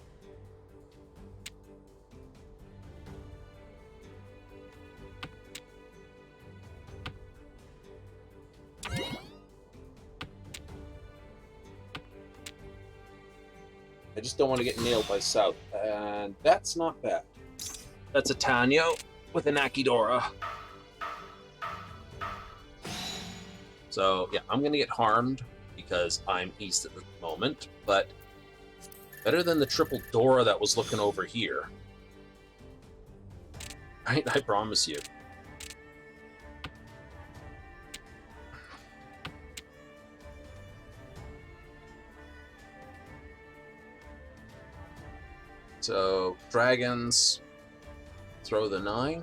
I just don't want to get nailed by South, and that's not bad. That's a Tanyo with an Akidora. So, yeah, I'm going to get harmed because I'm east at the moment, but better than the triple Dora that was looking over here. Right? I promise you. So, dragons, throw the 9.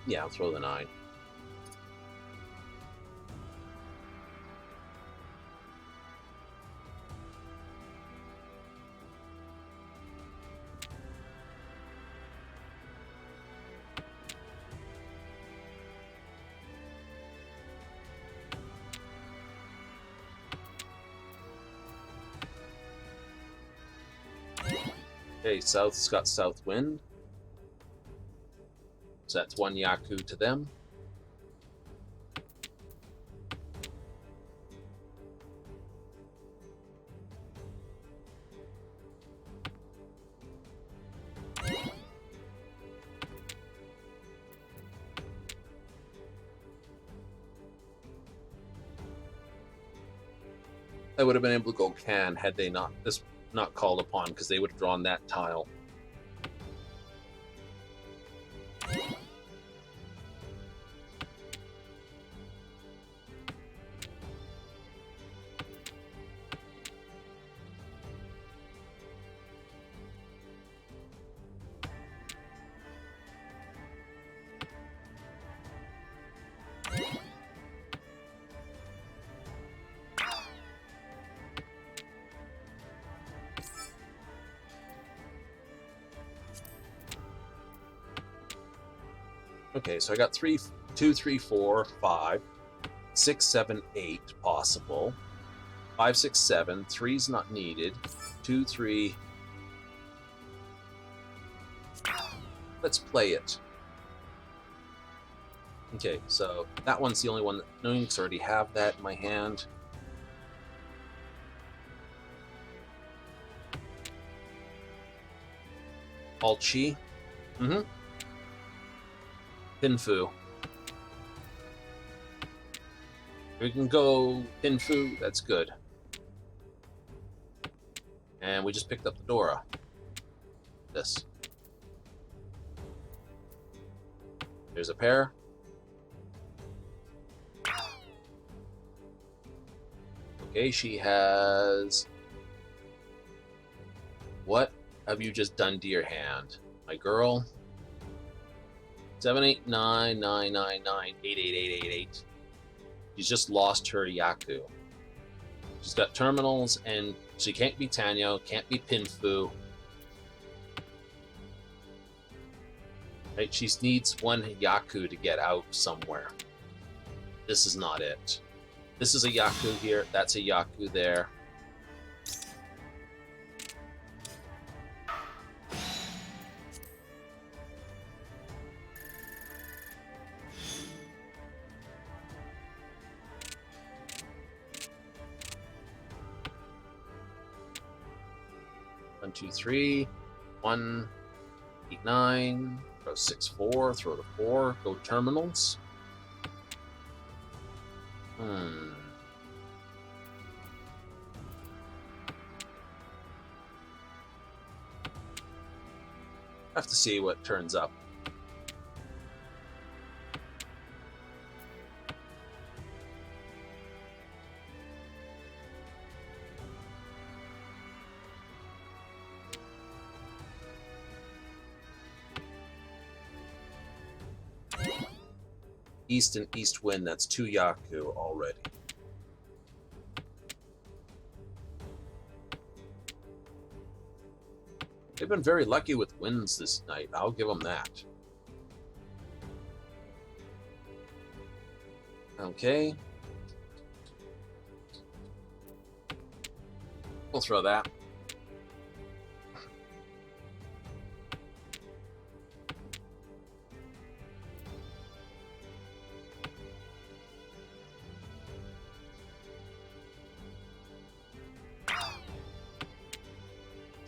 Yeah, I'll throw the 9. Okay, South's got South Wind. So that's 1 Yaku to them. I would have been able to go can had they not called upon, because they would have drawn that tile. Okay, so I got 2, 3, 4, 5, 6, 7, 8 possible. 5, 6, 7. 3's not needed. 2, 3. Let's play it. Okay, so that one's the only one that Noinks already have that in my hand. All Chi. Mm-hmm. Pinfu. We can go Pinfu, that's good. And we just picked up the Dora. This. There's a pair. Okay, she has... What have you just done to your hand, my girl? 7, 8, 9, 9, 9, 9, 8, 8, 8, 8, 8. She's just lost her Yaku. She's got terminals, and she can't be Tanyo, can't be Pinfu. Right? She needs 1 Yaku to get out somewhere. This is not it. This is a Yaku here, that's a Yaku there. One, 2, 3, 1, 8, 9, go 6, 4, throw to 4, go terminals. I have to see what turns up. East and East Wind, that's 2 Yaku already. They've been very lucky with wins this night. I'll give them that. Okay. We'll throw that.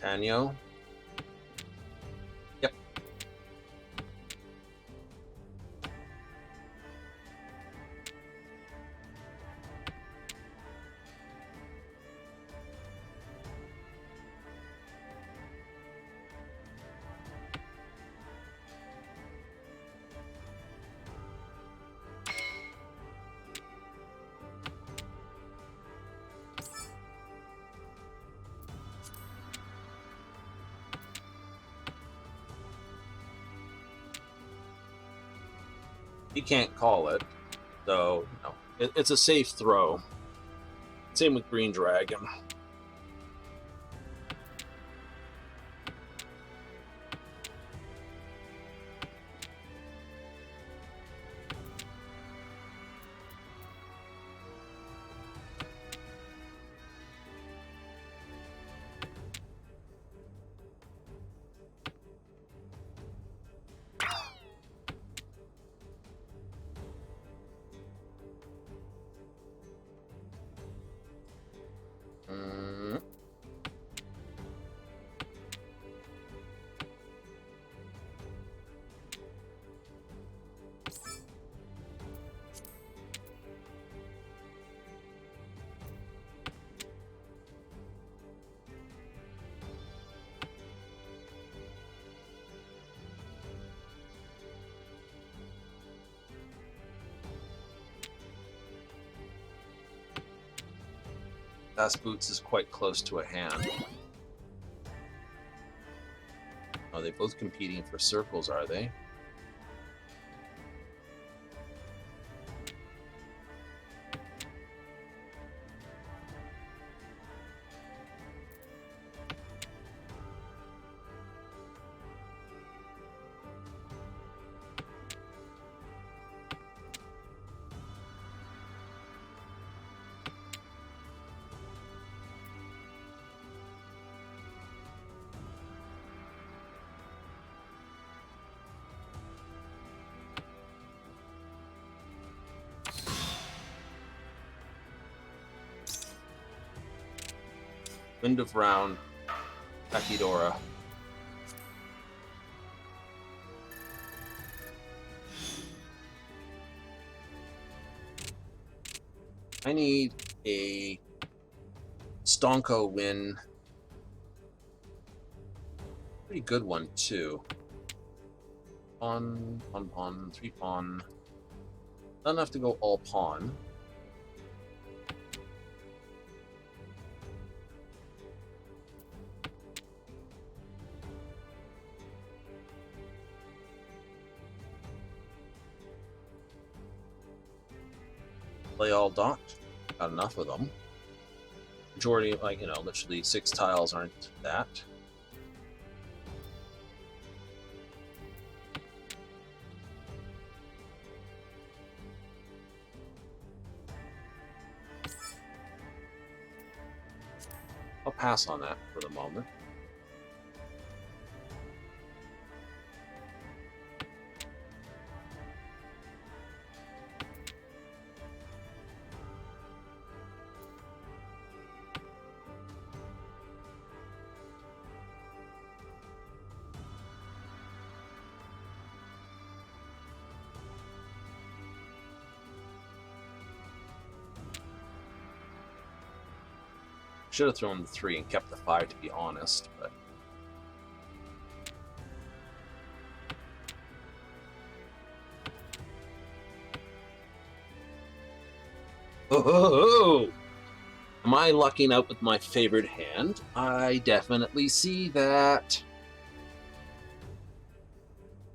Tanyo. Yep. He can't call it, so it's a safe throw. Same with Green Dragon. Fast Boots is quite close to a hand. Are they both competing for circles, are they? End of round, Takidora. I need a Stonko win. Pretty good one, too. Pawn, pawn, pawn, 3 pawn. Not enough to go all pawn. Play all docked. Got enough of them. Majority, like, literally 6 tiles aren't that. I'll pass on that for the moment. Should have thrown the 3 and kept the 5, to be honest, but oh! Am I lucking out with my favorite hand? I definitely see that.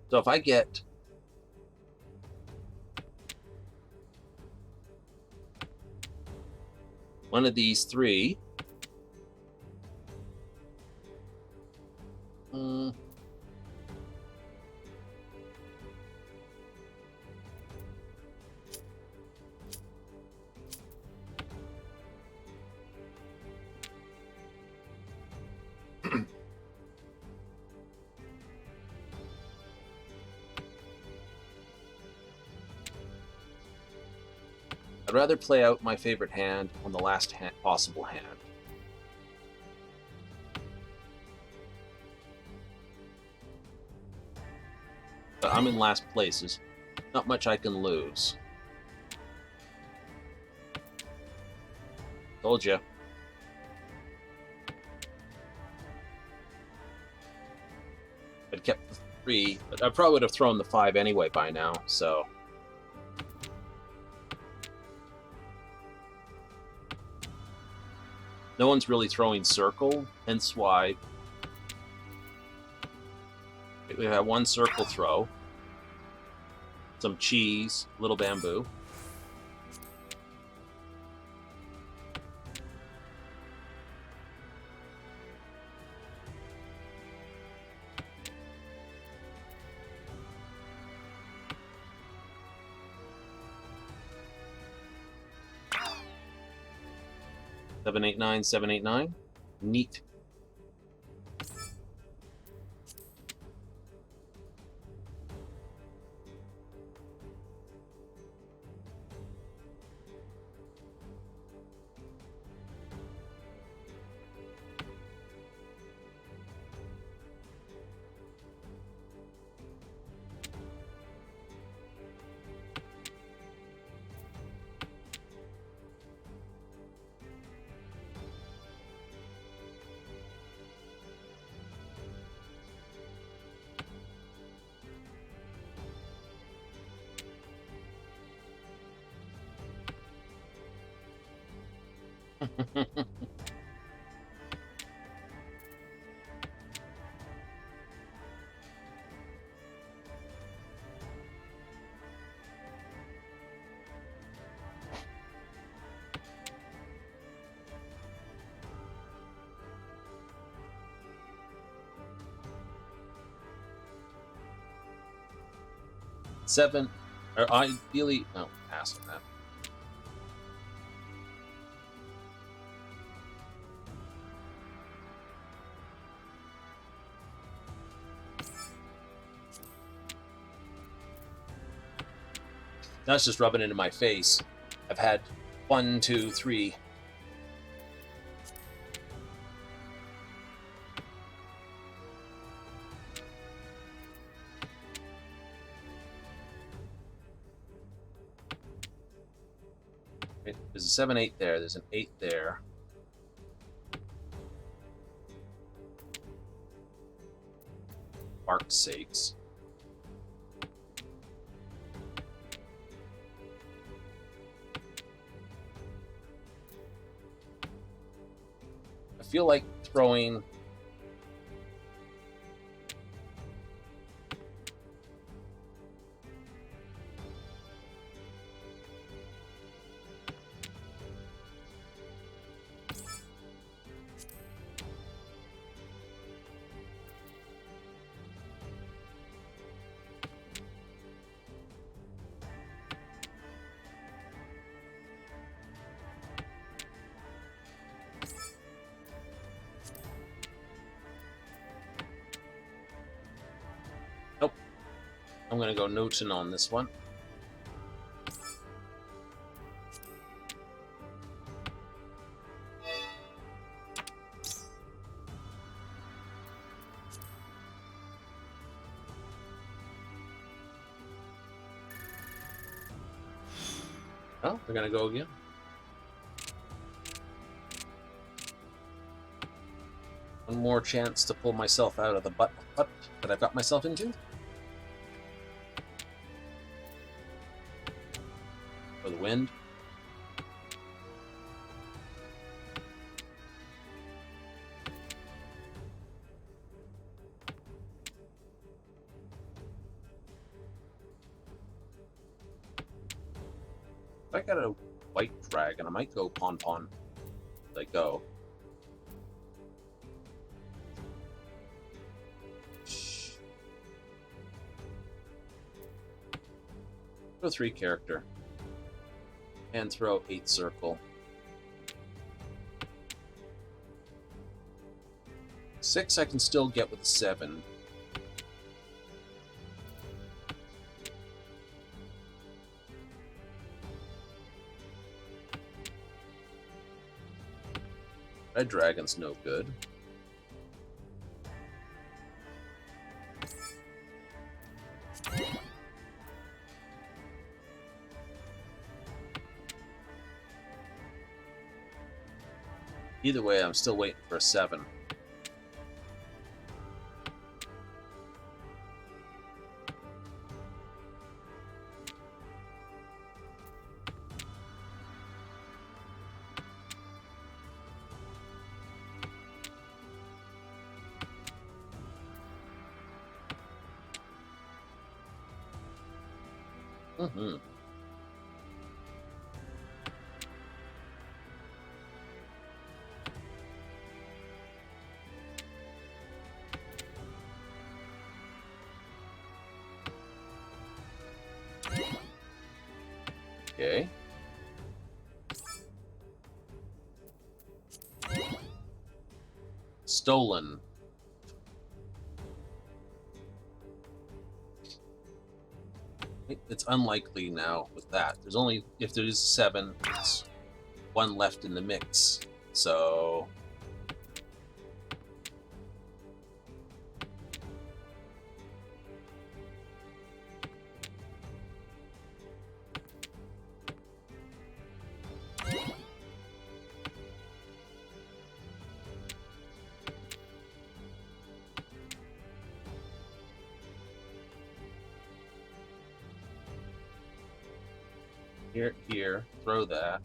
So if I get one of these 3, Mm. I'd rather play out my favorite hand on the last possible hand. But I'm in last places. Not much I can lose. Told you. I'd kept the 3, but I probably would have thrown the 5 anyway by now, so... No one's really throwing circle, hence why we have one circle throw, some cheese, little bamboo. Seven, 8, 9, 7, 8, 9. Neat. Seven, or ideally, no, pass on that. That's just rubbing into my face. I've had 1, 2, 3. There's a 7, 8 there. There's an 8 there. Bark's sakes. I feel like throwing... Nope. I'm going to go Newton on this one. Oh, we're going to go again. One more chance to pull myself out of the butt that I've got myself into. For the wind. If I got a white dragon, I might go Pon-Pon as I go. Throw 3 character. And throw 8 circle. 6 I can still get with a 7. Red Dragon's no good. Either way, I'm still waiting for a 7. Mm-hmm. Okay. Stolen. It's unlikely now with that. There's only, if there is 7, it's 1 left in the mix. So... Here, throw that.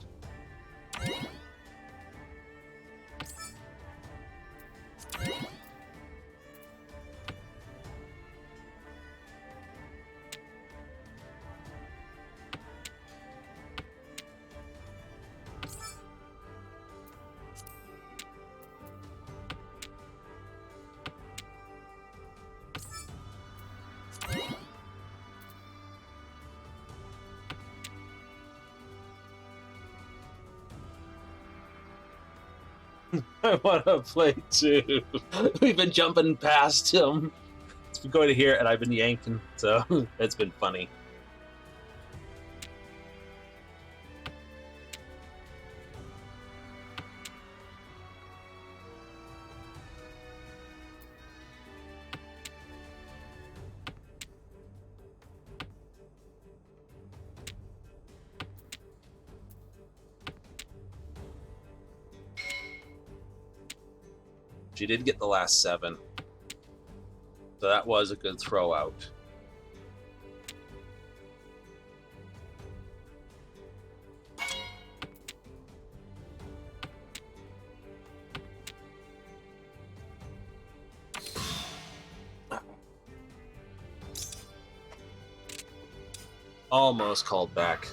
I want to play too. We've been jumping past him. It's been going to here, and I've been yanking, so it's been funny. She did get the last 7. So that was a good throw out. Almost called back.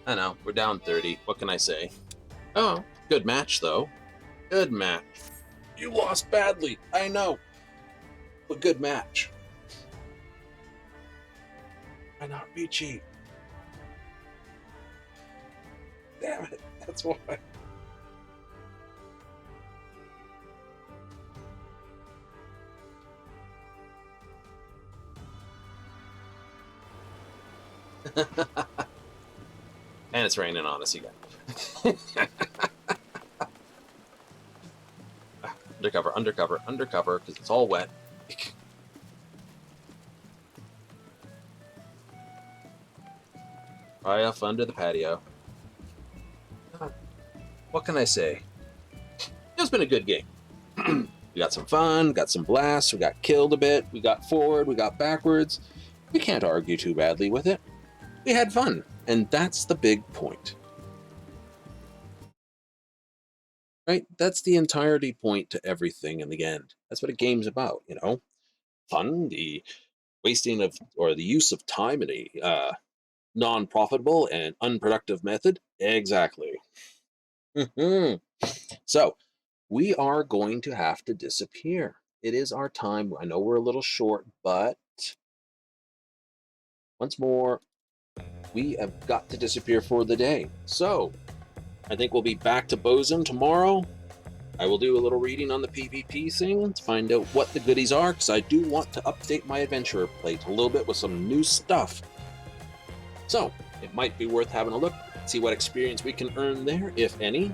I know, we're down 30. What can I say? Oh, good match, though. Good match. You lost badly, I know. But good match. Why not be cheap? Damn it, that's why. And it's raining on us again. Undercover, undercover, undercover, because it's all wet. Right off under the patio. What can I say? It's been a good game. We got some fun, got some blasts, we got killed a bit, we got forward, we got backwards. We can't argue too badly with it. We had fun, and that's the big point. Right? That's the entirety point to everything in the end. That's what a game's about, you know? Fun, the wasting of, or the use of time in a non-profitable and unproductive method. Exactly. So, we are going to have to disappear. It is our time. I know we're a little short, but once more, we have got to disappear for the day. So, I think we'll be back to Bozjan tomorrow. I will do a little reading on the PvP thing to find out what the goodies are, because I do want to update my adventurer plate a little bit with some new stuff. So, it might be worth having a look, see what experience we can earn there, if any.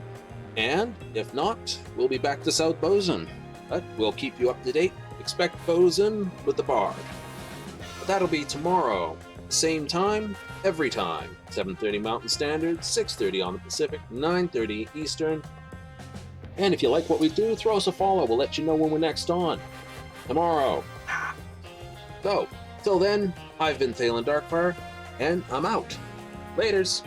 And if not, we'll be back to South Bozjan. But we'll keep you up to date. Expect Bozjan with the Bard. But that'll be tomorrow. Same time, every time. 7:30 Mountain Standard, 6:30 on the Pacific, 9:30 Eastern. And if you like what we do, throw us a follow. We'll let you know when we're next on. Tomorrow. So, till then, I've been Thalen Darkfire, and I'm out. Laters.